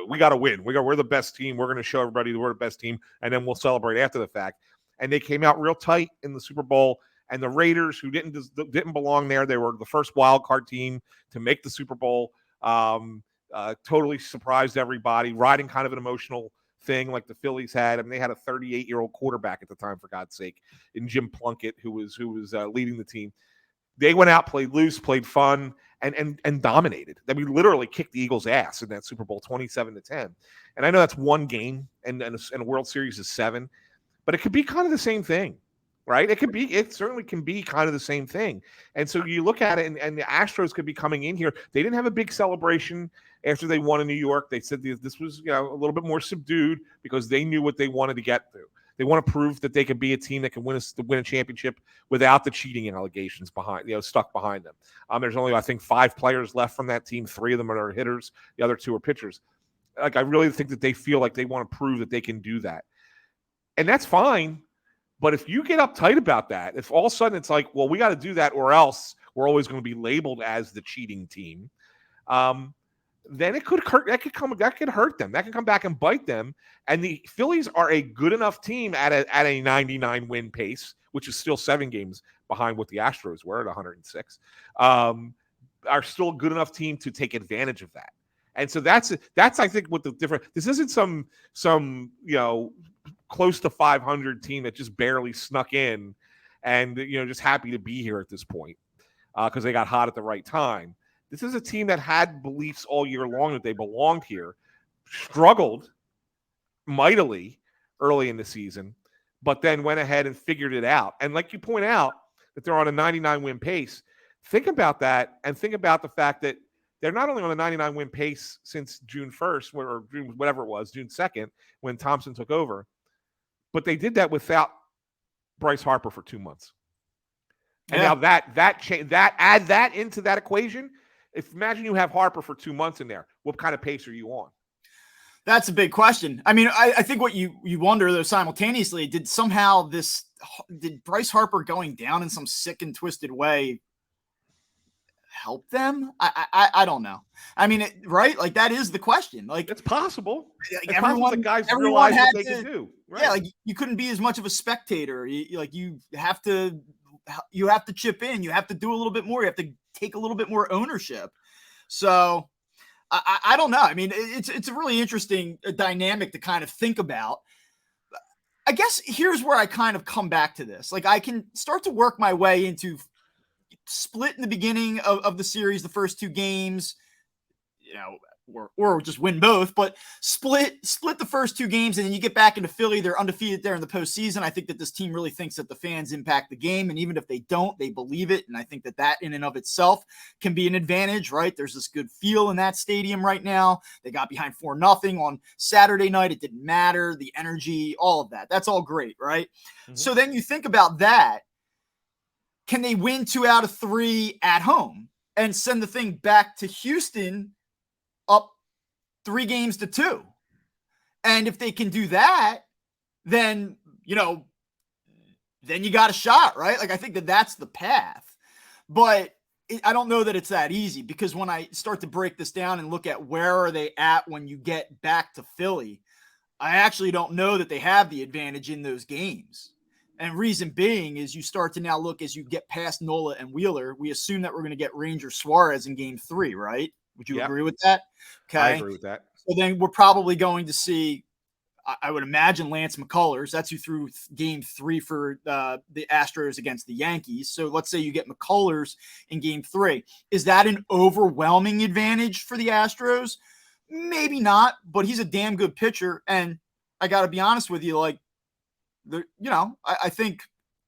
we got to win. We're the best team. We're going to show everybody that we're the best team, and then we'll celebrate after the fact. And they came out real tight in the Super Bowl. And the Raiders, who didn't belong there, they were the first wild card team to make the Super Bowl. Totally surprised everybody, riding kind of an emotional thing like the Phillies had. I mean, they had a 38-year-old quarterback at the time, for God's sake, in Jim Plunkett, who was leading the team. They went out, played loose, played fun, and dominated. I mean, literally kicked the Eagles' ass in that Super Bowl, 27-10. And I know that's one game, and a World Series is 7. But it could be kind of the same thing, right? It certainly can be kind of the same thing. And so you look at it, and the Astros could be coming in here. They didn't have a big celebration after they won in New York. They said this was, a little bit more subdued because they knew what they wanted to get through. They want to prove that they can be a team that can win a championship without the cheating allegations stuck behind them. There's only, I think, 5 players left from that team. 3 of them are hitters. The other 2 are pitchers. Like, I really think that they feel like they want to prove that they can do that. And that's fine. But if you get uptight about that, if all of a sudden it's like, well, we got to do that or else we're always going to be labeled as the cheating team, then it could hurt. That could hurt them. That can come back and bite them. And the Phillies are a good enough team at a 99 win pace, which is still 7 games behind what the Astros were at 106. Are still a good enough team to take advantage of that. And so that's I think what the difference. This isn't some close to 500 team that just barely snuck in and just happy to be here at this point because they got hot at the right time. This is a team that had beliefs all year long that they belonged here, struggled mightily early in the season, but then went ahead and figured it out. And like you point out that they're on a 99 win pace, think about that and think about the fact that they're not only on a 99 win pace since June 1st or June, whatever it was, June 2nd, when Thompson took over, but they did that without Bryce Harper for 2 months. And now add that into that equation. Imagine you have Harper for 2 months in there. What kind of pace are you on? That's a big question. I mean, I think what you wonder, though, simultaneously, did Bryce Harper going down in some sick and twisted way help them? I don't know. I mean, right? Like, that is the question. Like, it's possible. Like, everyone realize had what they can do. Right. Yeah, like you couldn't be as much of a spectator. You have to chip in. You have to do a little bit more. You have to take a little bit more ownership. So I don't know. I mean, it's a really interesting dynamic to kind of think about. I guess here's where I kind of come back to this. Like, I can start to work my way into split in the beginning of the series, the first 2 games, or just win both, but split the first 2 games, and then you get back into Philly. They're undefeated there in the postseason. I think that this team really thinks that the fans impact the game, and even if they don't, they believe it. And I think that in and of itself can be an advantage, right? There's this good feel in that stadium right now. They got behind 4-0 on Saturday night. It didn't matter. The energy, all of that. That's all great, right? Mm-hmm. So then you think about that. Can they win 2 out of 3 at home and send the thing back to Houston up 3-2? And if they can do that, then you got a shot, right? Like, I think that that's the path. But I don't know that it's that easy, because when I start to break this down and look at where are they at when you get back to Philly, I actually don't know that they have the advantage in those games. And reason being is you start to now look, as you get past Nola and Wheeler, we assume that we're going to get Ranger Suarez in game 3, right? Would you agree with that? Okay. I agree with that. So then we're probably going to see, I would imagine, Lance McCullers. That's who threw game 3 for the Astros against the Yankees. So let's say you get McCullers in game 3. Is that an overwhelming advantage for the Astros? Maybe not, but he's a damn good pitcher. And I got to be honest with you, like, I think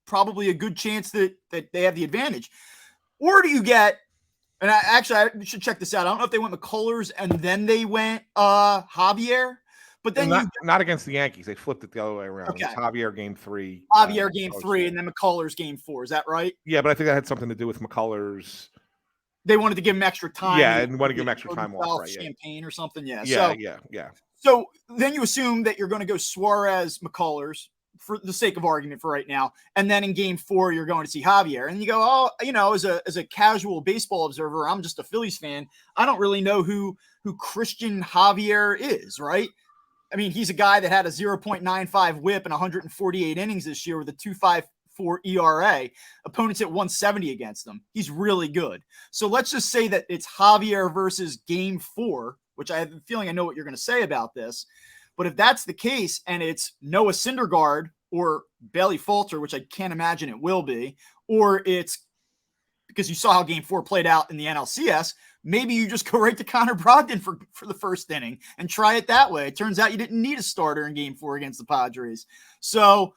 probably a good chance that they have the advantage. Or do you get And I should check this out. I don't know if they went McCullers and then they went Javier, but then not against the Yankees. They flipped it the other way around. Okay. It was Javier game 3. Javier game 3, and then McCullers game 4. Is that right? Yeah, but I think that had something to do with McCullers. They wanted to give him extra time. Yeah, and want to give him extra time off, right? Champagne or something. Yeah. Yeah. So then you assume that you're going to go Suarez, McCullers for the sake of argument for right now, and then in game 4 you're going to see Javier, and you go, oh, as a casual baseball observer, I'm just a Phillies fan. I don't really know who Christian Javier is, right? I mean, he's a guy that had a 0.95 WHIP and 148 innings this year with a 2.54 ERA. Opponents at 170 against him. He's really good. So let's just say that it's Javier versus game 4, which I have a feeling I know what you're going to say about this. But if that's the case and it's Noah Syndergaard or Bailey Falter, which I can't imagine it will be, or it's because you saw how game 4 played out in the NLCS, maybe you just go right to Connor Brogdon for the first inning and try it that way. It turns out you didn't need a starter in game 4 against the Padres. So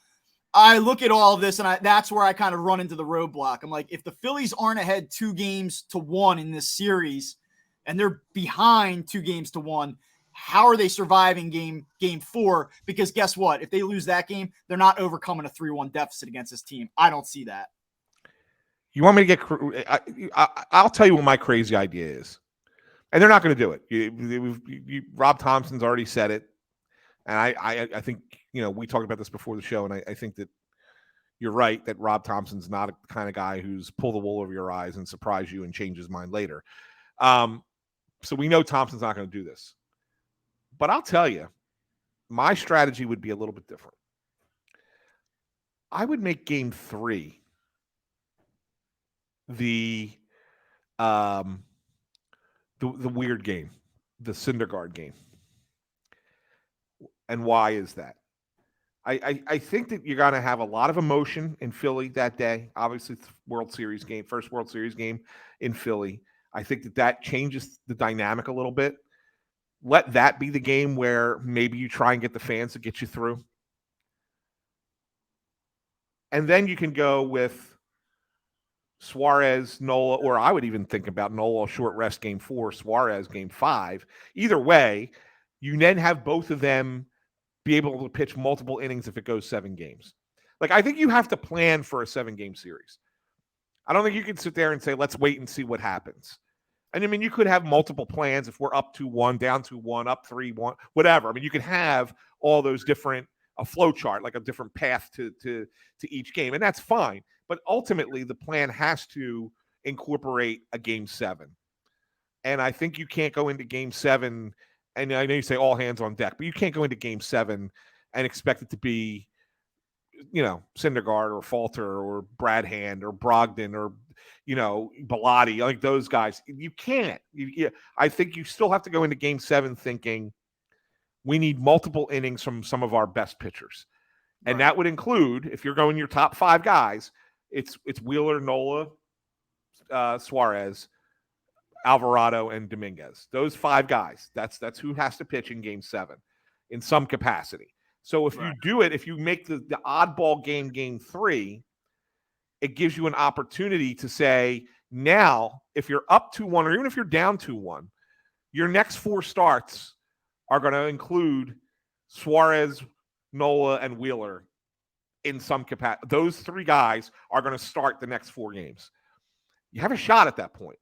I look at all of this, and that's where I kind of run into the roadblock. I'm like, if the Phillies aren't ahead 2-1 in this series, and they're behind 2-1, how are they surviving game 4? Because guess what? If they lose that game, they're not overcoming a 3-1 deficit against this team. I don't see that. You want me to get? I'll tell you what my crazy idea is, and they're not going to do it. Rob Thompson's already said it, and I think we talked about this before the show, and I think that you're right that Rob Thompson's not a kind of guy who's pull the wool over your eyes and surprise you and change his mind later. So we know Thompson's not going to do this, but I'll tell you, my strategy would be a little bit different. I would make game 3 the weird game, the Syndergaard game. And why is that? I think that you're going to have a lot of emotion in Philly that day. Obviously, it's first World Series game in Philly. I think that changes the dynamic a little bit. Let that be the game where maybe you try and get the fans to get you through. And then you can go with Suarez, Nola, or I would even think about Nola short rest game 4, Suarez game 5. Either way, you then have both of them be able to pitch multiple innings if it goes 7 games. Like, I think you have to plan for a 7-game series. I don't think you can sit there and say, let's wait and see what happens. And I mean, you could have multiple plans if we're up 2-1, down 2-1, up 3-1, whatever. I mean, you could have all those different, a flow chart, like a different path to each game, and that's fine. But ultimately, the plan has to incorporate a game 7. And I think you can't go into game 7, and I know you say all hands on deck, but you can't go into game 7 and expect it to be, Syndergaard or Falter or Brad Hand or Brogdon or, Bilotti, like those guys. You can't. I think you still have to go into game 7 thinking we need multiple innings from some of our best pitchers. And that would include, if you're going your top 5 guys, it's Wheeler, Nola, Suarez, Alvarado, and Dominguez. Those 5 guys. That's who has to pitch in game 7 in some capacity. So if you do it, if you make the oddball game 3, it gives you an opportunity to say, now, if you're up 2-1 or even if you're down 2-1, your next 4 starts are going to include Suarez, Nola, and Wheeler in some capacity. Those 3 guys are going to start the next 4 games. You have a shot at that point,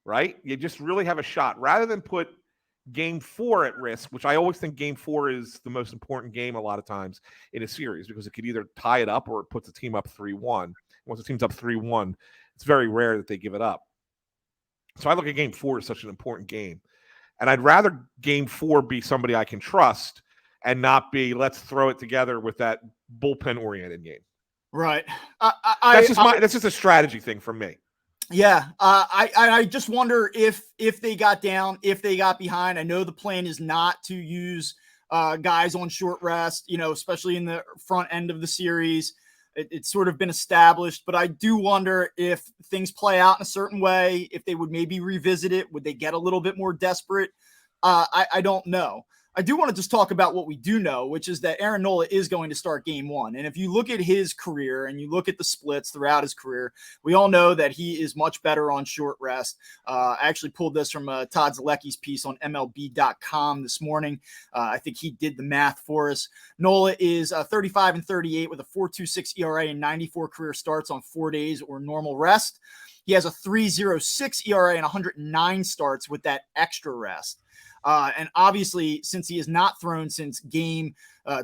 right? You just really have a shot. Rather than put game 4 at risk, which I always think game 4 is the most important game a lot of times in a series because it could either tie it up or it puts the team up 3-1. Once the team's up 3-1, it's very rare that they give it up. So I look at game 4 as such an important game. And I'd rather game 4 be somebody I can trust and not be, let's throw it together with that bullpen-oriented game. Right. That's just a strategy thing for me. Yeah. I just wonder if they got down, if they got behind. I know the plan is not to use guys on short rest, especially in the front end of the series. It's sort of been established, but I do wonder if things play out in a certain way, if they would maybe revisit it. Would they get a little bit more desperate? I don't know. I do want to just talk about what we do know, which is that Aaron Nola is going to start game one. And if you look at his career and you look at the splits throughout his career, we all know that he is much better on short rest. I actually pulled this from Todd Zalecki's piece on MLB.com this morning. I think he did the math for us. Nola is 35-38 with a 4.26 ERA and 94 career starts on 4 days or normal rest. He has a 3.06 ERA and 109 starts with that extra rest. And obviously, since he has not thrown since game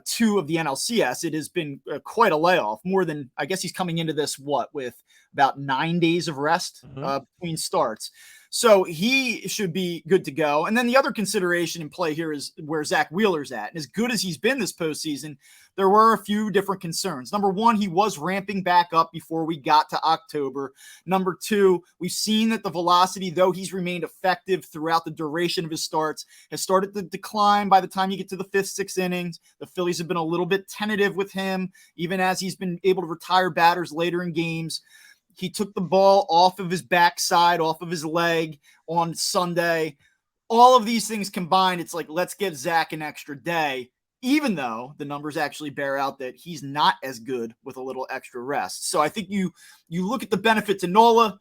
2 of the NLCS, it has been quite a layoff. More than, I guess he's coming into this, with about 9 days of rest between starts. So he should be good to go. And then the other consideration in play here is where Zach Wheeler's at. And as good as he's been this postseason, there were a few different concerns. Number one, he was ramping back up before we got to October. Number two, we've seen that the velocity, though he's remained effective throughout the duration of his starts, has started to decline by the time you get to the 5th, 6th innings. The Phillies have been a little bit tentative with him, even as he's been able to retire batters later in games. He took the ball off of his backside, off of his leg on Sunday. All of these things combined, it's like, let's give Zach an extra day, even though the numbers actually bear out that he's not as good with a little extra rest. So I think you look at the benefit to Nola,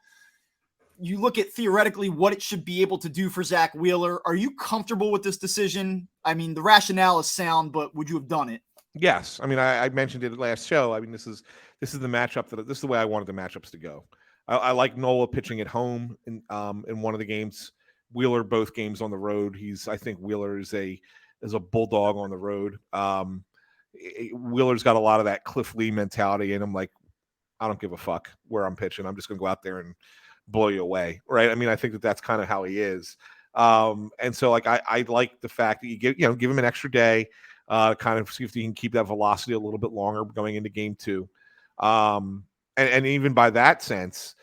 you look at theoretically what it should be able to do for Zach Wheeler. Are you comfortable with this decision? I mean, the rationale is sound, but would you have done it? Yes. I mean, I mentioned it last show. I mean, this is the matchup this is the way I wanted the matchups to go. I like Nola pitching at home in one of the games. Wheeler both games on the road. I think Wheeler is a bulldog on the road. Wheeler's got a lot of that Cliff Lee mentality, and I'm like, I don't give a fuck where I'm pitching. I'm just going to go out there and blow you away, right? I mean, I think that's kind of how he is. And so, like, I like the fact that you give him an extra day. Kind of see if he can keep that velocity a little bit longer going into game 2. And even by that sense,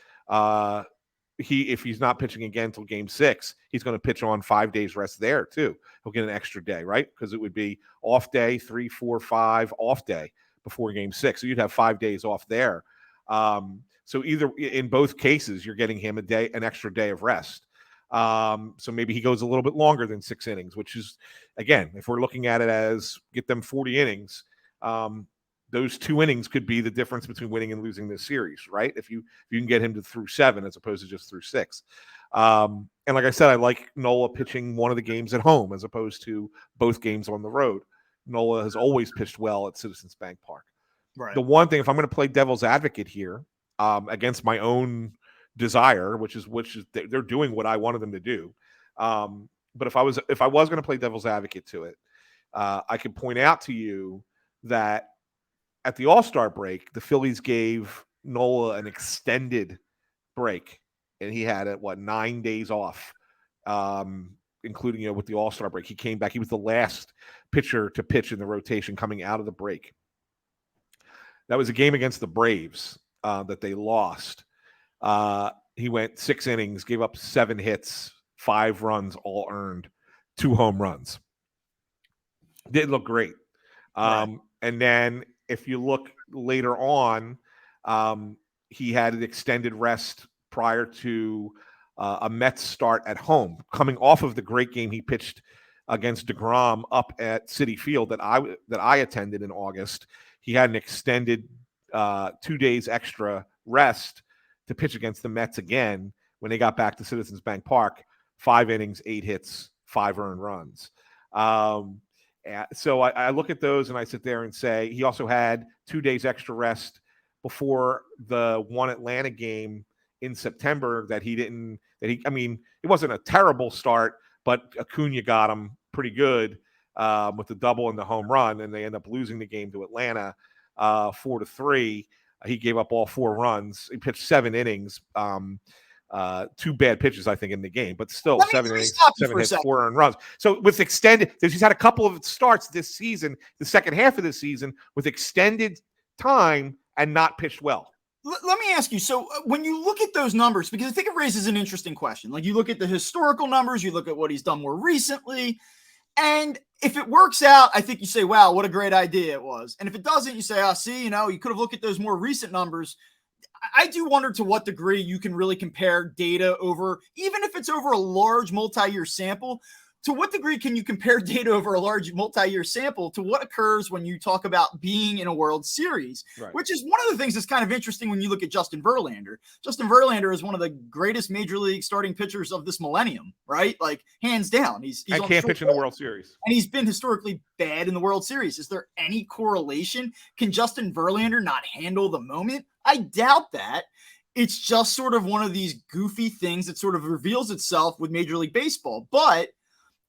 if he's not pitching again until game 6, he's going to pitch on 5 days rest there too. He'll get an extra day, right? Because it would be off day 3, 4, 5 off day before game 6. So you'd have 5 days off there. So either in both cases, you're getting him an extra day of rest. So maybe he goes a little bit longer than 6 innings, which is, again, if we're looking at it as get them 40 innings, those 2 innings could be the difference between winning and losing this series, right? If you can get him through 7 as opposed to just through 6. And like I said, I like Nola pitching one of the games at home as opposed to both games on the road. Nola has always pitched well at Citizens Bank Park. Right. The one thing, if I'm going to play devil's advocate here, against my own desire, which is they're doing what I wanted them to do. But if I was going to play devil's advocate to it, I could point out to you that at the All-Star break, the Phillies gave Nola an extended break, and he had 9 days off, including with the All-Star break. He came back. He was the last pitcher to pitch in the rotation coming out of the break. That was a game against the Braves that they lost. He went 6 innings, gave up 7 hits, 5 runs, all earned, 2 home runs. Did look great. Right. And then if you look later on, he had an extended rest prior to a Mets start at home, coming off of the great game he pitched against DeGrom up at Citi Field that I attended in August. He had an extended 2 days extra rest to pitch against the Mets again when they got back to Citizens Bank Park. 5 innings, 8 hits, 5 earned runs. So I look at those and I sit there and say he also had 2 days extra rest before the one Atlanta game in September I mean, it wasn't a terrible start, but Acuna got him pretty good with the double and the home run, and they end up losing the game to Atlanta 4-3. He gave up all 4 runs. He pitched 7 innings. 2 bad pitches, I think, in the game, but still 7 innings, 7 hits, 4 earned runs. So with extended, he's had a couple of starts this season, the second half of this season, with extended time and not pitched well. Let me ask you, so when you look at those numbers, because I think it raises an interesting question. Like, you look at the historical numbers, you look at what he's done more recently, and if it works out, I think you say, wow, what a great idea it was. And if it doesn't, you say, see, you could have looked at those more recent numbers. I do wonder to what degree you can really compare data over, even if it's over a large multi-year sample, to what degree can you compare data over a large multi-year sample to what occurs when you talk about being in a World Series, Right. which is one of the things that's kind of interesting when you look at Justin Verlander. Justin Verlander is one of the greatest major league starting pitchers of this millennium, right? Like hands down. He's I can't pitch in the World Series. And he's been historically bad in the World Series. Is there any correlation? Can Justin Verlander not handle the moment? I doubt that. It's just sort of one of these goofy things that sort of reveals itself with Major League Baseball. But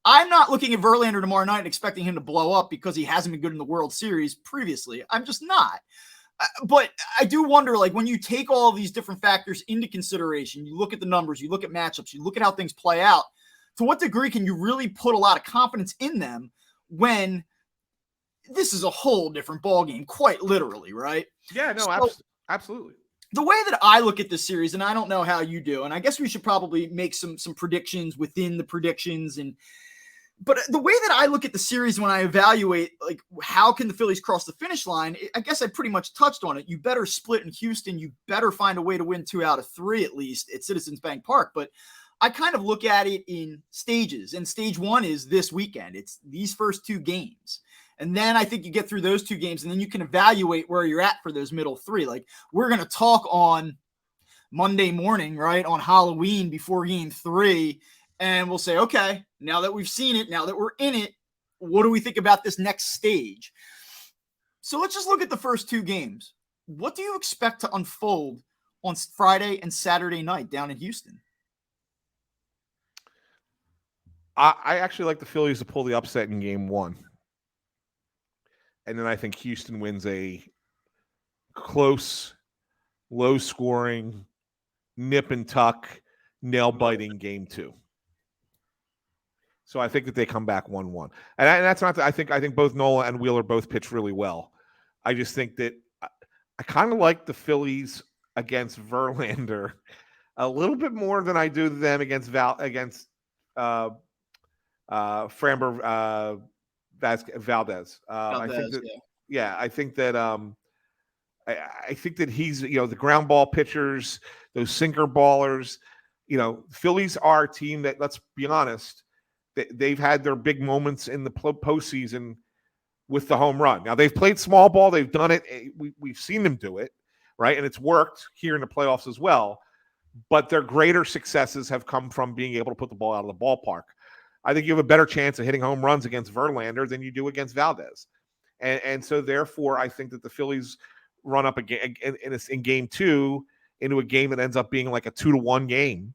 I'm not looking at Verlander tomorrow night and expecting him to blow up because he hasn't been good in the World Series previously. I'm just not. But I do wonder, like, when you take all of these different factors into consideration, you look at the numbers, you look at matchups, you look at how things play out, to what degree can you really put a lot of confidence in them when this is a whole different ballgame, quite literally, right? Yeah, no, absolutely. The way that I look at this series, and I don't know how you do, and I guess we should probably make some predictions within the predictions, but the way that I look at the series when I evaluate, like, how can the Phillies cross the finish line, I guess I pretty much touched on it. You better split in Houston. You better find a way to win 2 out of 3 at least at Citizens Bank Park. But I kind of look at it in stages, and stage 1 is this weekend. It's these first 2 games. And then I think you get through those 2 games, and then you can evaluate where you're at for those middle 3. Like, we're going to talk on Monday morning, right, on Halloween before game 3, and we'll say, okay, now that we've seen it, now that we're in it, what do we think about this next stage? So let's just look at the first 2 games. What do you expect to unfold on Friday and Saturday night down in Houston? I actually like the Phillies to pull the upset in game 1. And then I think Houston wins a close, low-scoring, nip-and-tuck, nail-biting game 2. So I think that they come back 1-1. And that's not – I think both Nola and Wheeler both pitch really well. I just think that I kind of like the Phillies against Verlander a little bit more than I do them against Framber Valdez. I think that, yeah, I think that I think that he's, the ground ball pitchers, those sinker ballers, Phillies are a team that, let's be honest, they've had their big moments in the postseason with the home run. Now they've played small ball. They've done it. We've seen them do it, right? And it's worked here in the playoffs as well. But their greater successes have come from being able to put the ball out of the ballpark. I think you have a better chance of hitting home runs against Verlander than you do against Valdez. And so therefore, I think that the Phillies run up in game 2 into a game that ends up being like a 2-1 game.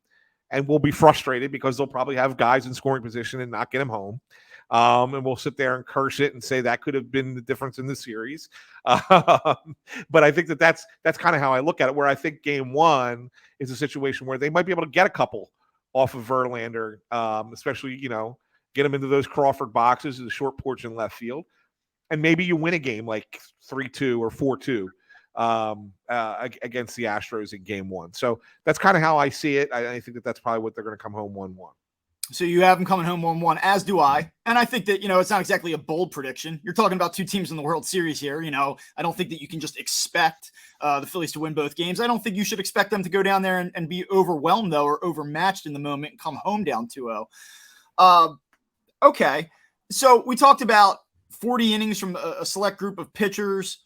And we'll be frustrated because they'll probably have guys in scoring position and not get them home. And we'll sit there and curse it and say that could have been the difference in the series. But I think that's kind of how I look at it, where I think game 1 is a situation where they might be able to get a couple off of Verlander, especially, get him into those Crawford boxes, the short porch in left field. And maybe you win a game like 3-2 or 4-2 against the Astros in game 1. So that's kind of how I see it. I think that's probably what they're going to come home 1-1. So you have them coming home 1-1, as do I. And I think that, it's not exactly a bold prediction. You're talking about 2 teams in the World Series here. I don't think that you can just expect the Phillies to win both games. I don't think you should expect them to go down there and be overwhelmed, though, or overmatched in the moment and come home down 2-0. Okay. So we talked about 40 innings from a select group of pitchers,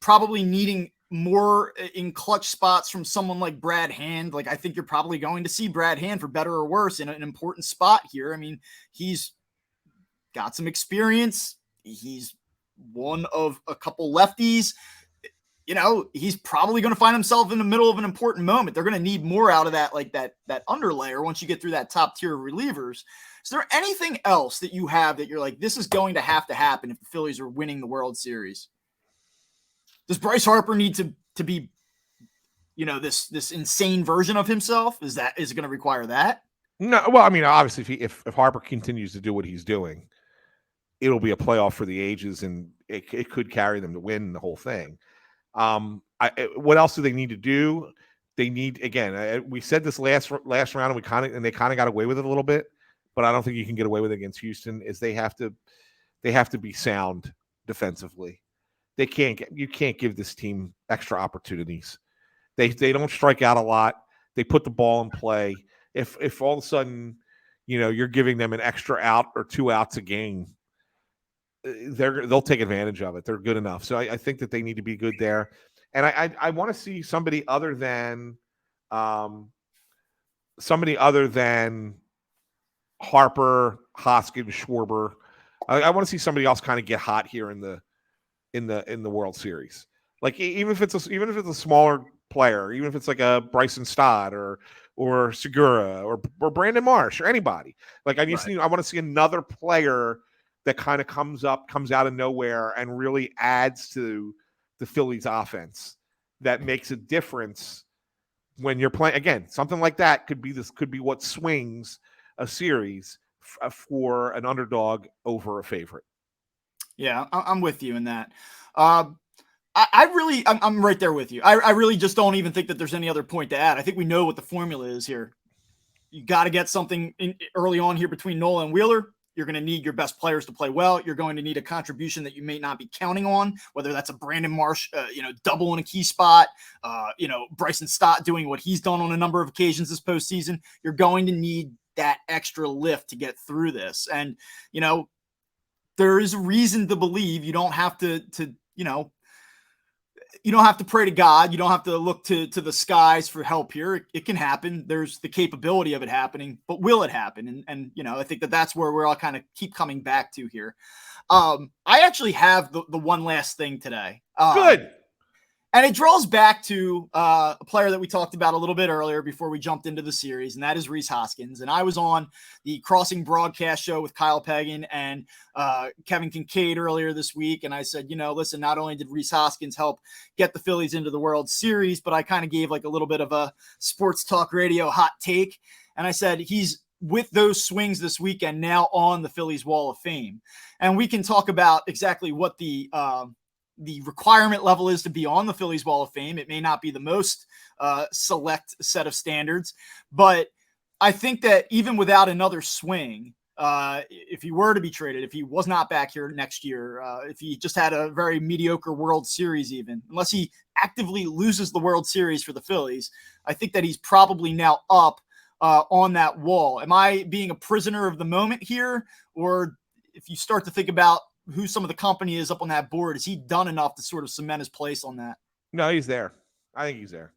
probably needing more in clutch spots from someone like Brad Hand. Like, I think you're probably going to see Brad Hand, for better or worse, in an important spot here. I mean, he's got some experience. He's one of a couple lefties. He's probably going to find himself in the middle of an important moment. They're going to need more out of that, like that underlayer once you get through that top tier of relievers. Is there anything else that you have that you're like, this is going to happen if the Phillies are winning the World Series? Does Bryce Harper need to be, this insane version of himself? Is it going to require that? No. Well, I mean, obviously, if Harper continues to do what he's doing, it'll be a playoff for the ages, and it could carry them to win the whole thing. What else do they need to do? They need, again, we said this last round, and they kind of got away with it a little bit, but I don't think you can get away with it against Houston. Is they have to be sound defensively. You can't give this team extra opportunities. They don't strike out a lot. They put the ball in play. If all of a sudden, you're giving them an extra out or 2 outs a game, they'll take advantage of it. They're good enough. So I think that they need to be good there. And I want to see somebody other than Harper, Hoskins, Schwarber. I want to see somebody else kind of get hot here in the World Series. Like even if it's a smaller player, even if it's like a Bryson Stott or Segura or Brandon Marsh or anybody. Like I want to see another player that kind of comes out of nowhere and really adds to the Phillies offense that makes a difference when you're playing. Again, something like that could be what swings a series for an underdog over a favorite. Yeah, I'm with you in that. I'm right there with you. I really just don't even think that there's any other point to add. I think we know what the formula is here. You got to get something early on here between Nola and Wheeler. You're going to need your best players to play well. You're going to need a contribution that you may not be counting on, whether that's a Brandon Marsh, double in a key spot, Bryson Stott doing what he's done on a number of occasions this postseason. You're going to need that extra lift to get through this. And, there is a reason to believe you don't have to you don't have to pray to God. You don't have to look to the skies for help here. It can happen. There's the capability of it happening, but will it happen? And I think that's where we're all kind of keep coming back to here. I actually have the one last thing today. Good. And it draws back to a player that we talked about a little bit earlier before we jumped into the series, and that is Rhys Hoskins. And I was on the Crossing broadcast show with Kyle Pagan and Kevin Kincaid earlier this week, and I said, listen, not only did Rhys Hoskins help get the Phillies into the World Series, but I kind of gave like a little bit of a sports talk radio hot take, and I said he's with those swings this weekend now on the Phillies Wall of Fame. And we can talk about exactly what the requirement level is to be on the Phillies Wall of Fame. It may not be the most select set of standards, but I think that even without another swing, if he were to be traded, if he was not back here next year, if he just had a very mediocre World Series, even unless he actively loses the World Series for the Phillies, I think that he's probably now up on that wall. Am I being a prisoner of the moment here? Or if you start to think about who some of the company is up on that board, is he done enough to sort of cement his place on that? No, he's there. I think he's there.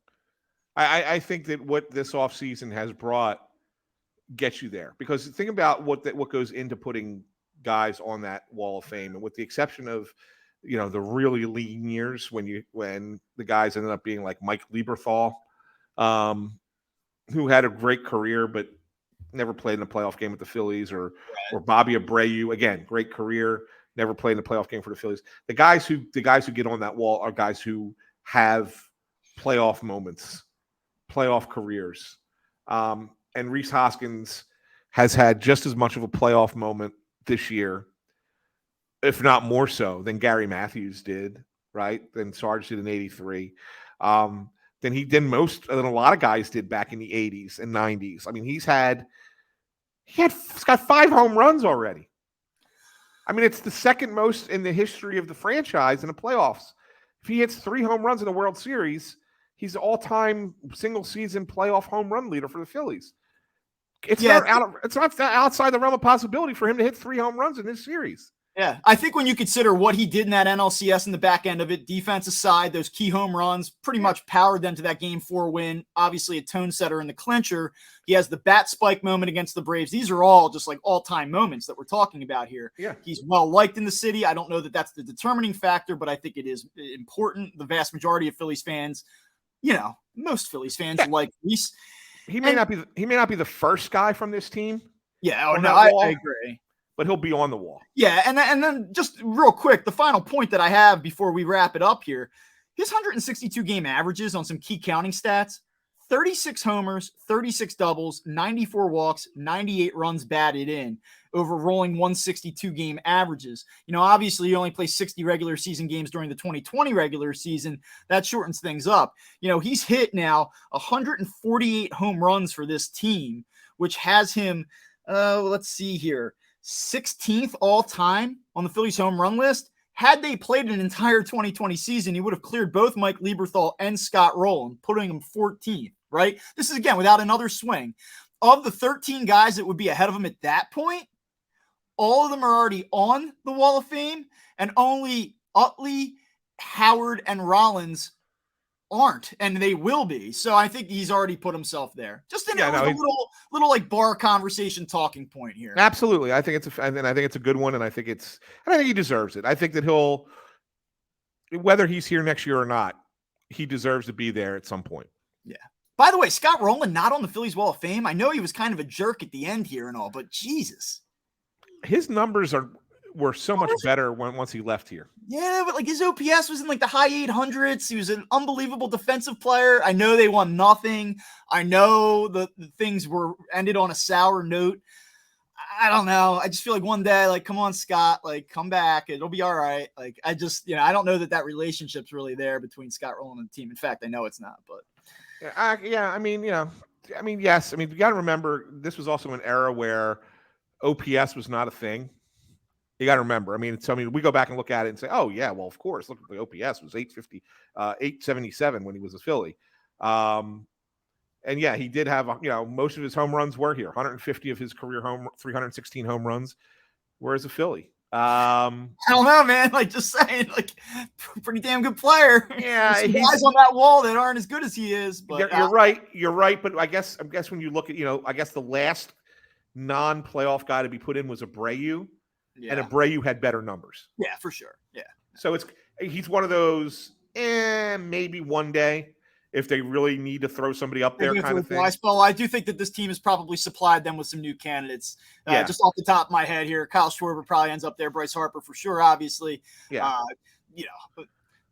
I think that what this offseason has brought gets you there, because think about what goes into putting guys on that Wall of Fame, and with the exception of the really lean years when the guys ended up being like Mike Lieberthal, who had a great career but never played in a playoff game with the Phillies, or Bobby Abreu, again, great career, never played in a playoff game for the Phillies. The guys who get on that wall are guys who have playoff moments, playoff careers. And Rhys Hoskins has had just as much of a playoff moment this year, if not more so, than Gary Matthews did, right? Than Sarge did in '83. Than a lot of guys did back in the '80s and '90s. I mean, he's got 5 home runs already. I mean, it's the second most in the history of the franchise in the playoffs. If he hits 3 home runs in the World Series, he's the all-time single-season playoff home run leader for the Phillies. It's not outside the realm of possibility for him to hit 3 home runs in this series. Yeah, I think when you consider what he did in that NLCS in the back end of it, defensive side, those key home runs pretty much powered them to that Game 4 win. Obviously a tone setter in the clincher. He has the bat spike moment against the Braves. These are all just like all-time moments that we're talking about here. Yeah. He's well-liked in the city. I don't know that that's the determining factor, but I think it is important. The vast majority of Phillies fans, most Phillies fans like Rhys. He may not be the first guy from this team. Yeah, I agree. But he'll be on the wall. Yeah, and then just real quick, the final point that I have before we wrap it up here, his 162 game averages on some key counting stats, 36 homers, 36 doubles, 94 walks, 98 runs batted in over rolling 162 game averages. Obviously you only play 60 regular season games during the 2020 regular season. That shortens things up. He's hit now 148 home runs for this team, which has him, let's see here, 16th all time on the Phillies home run list. Had they played an entire 2020 season, he would have cleared both Mike Lieberthal and Scott Rowland, putting him 14th, right? This is, again, without another swing. of the 13 guys that would be ahead of him at that point, all of them are already on the Wall of Fame, and only Utley, Howard, and Rollins aren't, and they will be. So I think he's already put himself there. Just a little like bar conversation talking point here. Absolutely, I think it's a good one, and I think he deserves it. I think that whether he's here next year or not, he deserves to be there at some point. Yeah. By the way, Scott Rowland not on the Phillies Wall of Fame. I know he was kind of a jerk at the end here and all, but Jesus. His numbers were so much better once he left here. Yeah, but like his OPS was in like the high 800s. He was an unbelievable defensive player. I know they won nothing. I know the things were ended on a sour note. I don't know. I just feel like one day, like, come on, Scott, like, come back. It'll be all right. Like, I just, I don't know that relationship's really there between Scott Rowland and the team. In fact, I know it's not, but. Yes. You got to remember, this was also an era where OPS was not a thing. You got to remember. We go back and look at it and say, oh yeah, well, of course, look, the OPS was 850, 877 when he was a Philly. And yeah, he did have, most of his home runs were here. 150 of his career 316 home runs were as a Philly. I don't know, man. Like, just saying, like, pretty damn good player. Yeah, there's guys on that wall that aren't as good as he is. But you're right. You're right. But I guess when you look at, I guess the last non-playoff guy to be put in was Abreu, and Abreu had better numbers. Yeah, for sure. Yeah. So he's one of those, maybe one day if they really need to throw somebody up there kind of thing. Well, I do think that this team has probably supplied them with some new candidates. Just off the top of my head here, Kyle Schwarber probably ends up there. Bryce Harper for sure, obviously. Yeah.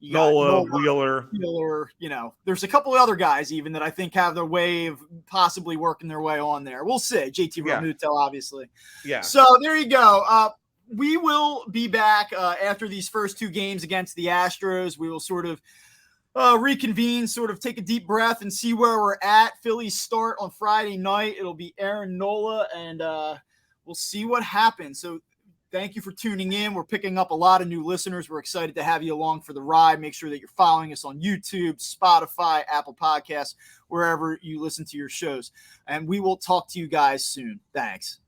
Nola, Wheeler. There's a couple of other guys even that I think have their way of possibly working their way on there. We'll see. JT Realmuto, obviously. Yeah. So there you go. We will be back after these first two games against the Astros. We will sort of reconvene, sort of take a deep breath and see where we're at. Phillies start on Friday night. It'll be Aaron Nola, and we'll see what happens. So thank you for tuning in. We're picking up a lot of new listeners. We're excited to have you along for the ride. Make sure that you're following us on YouTube, Spotify, Apple Podcasts, wherever you listen to your shows. And we will talk to you guys soon. Thanks.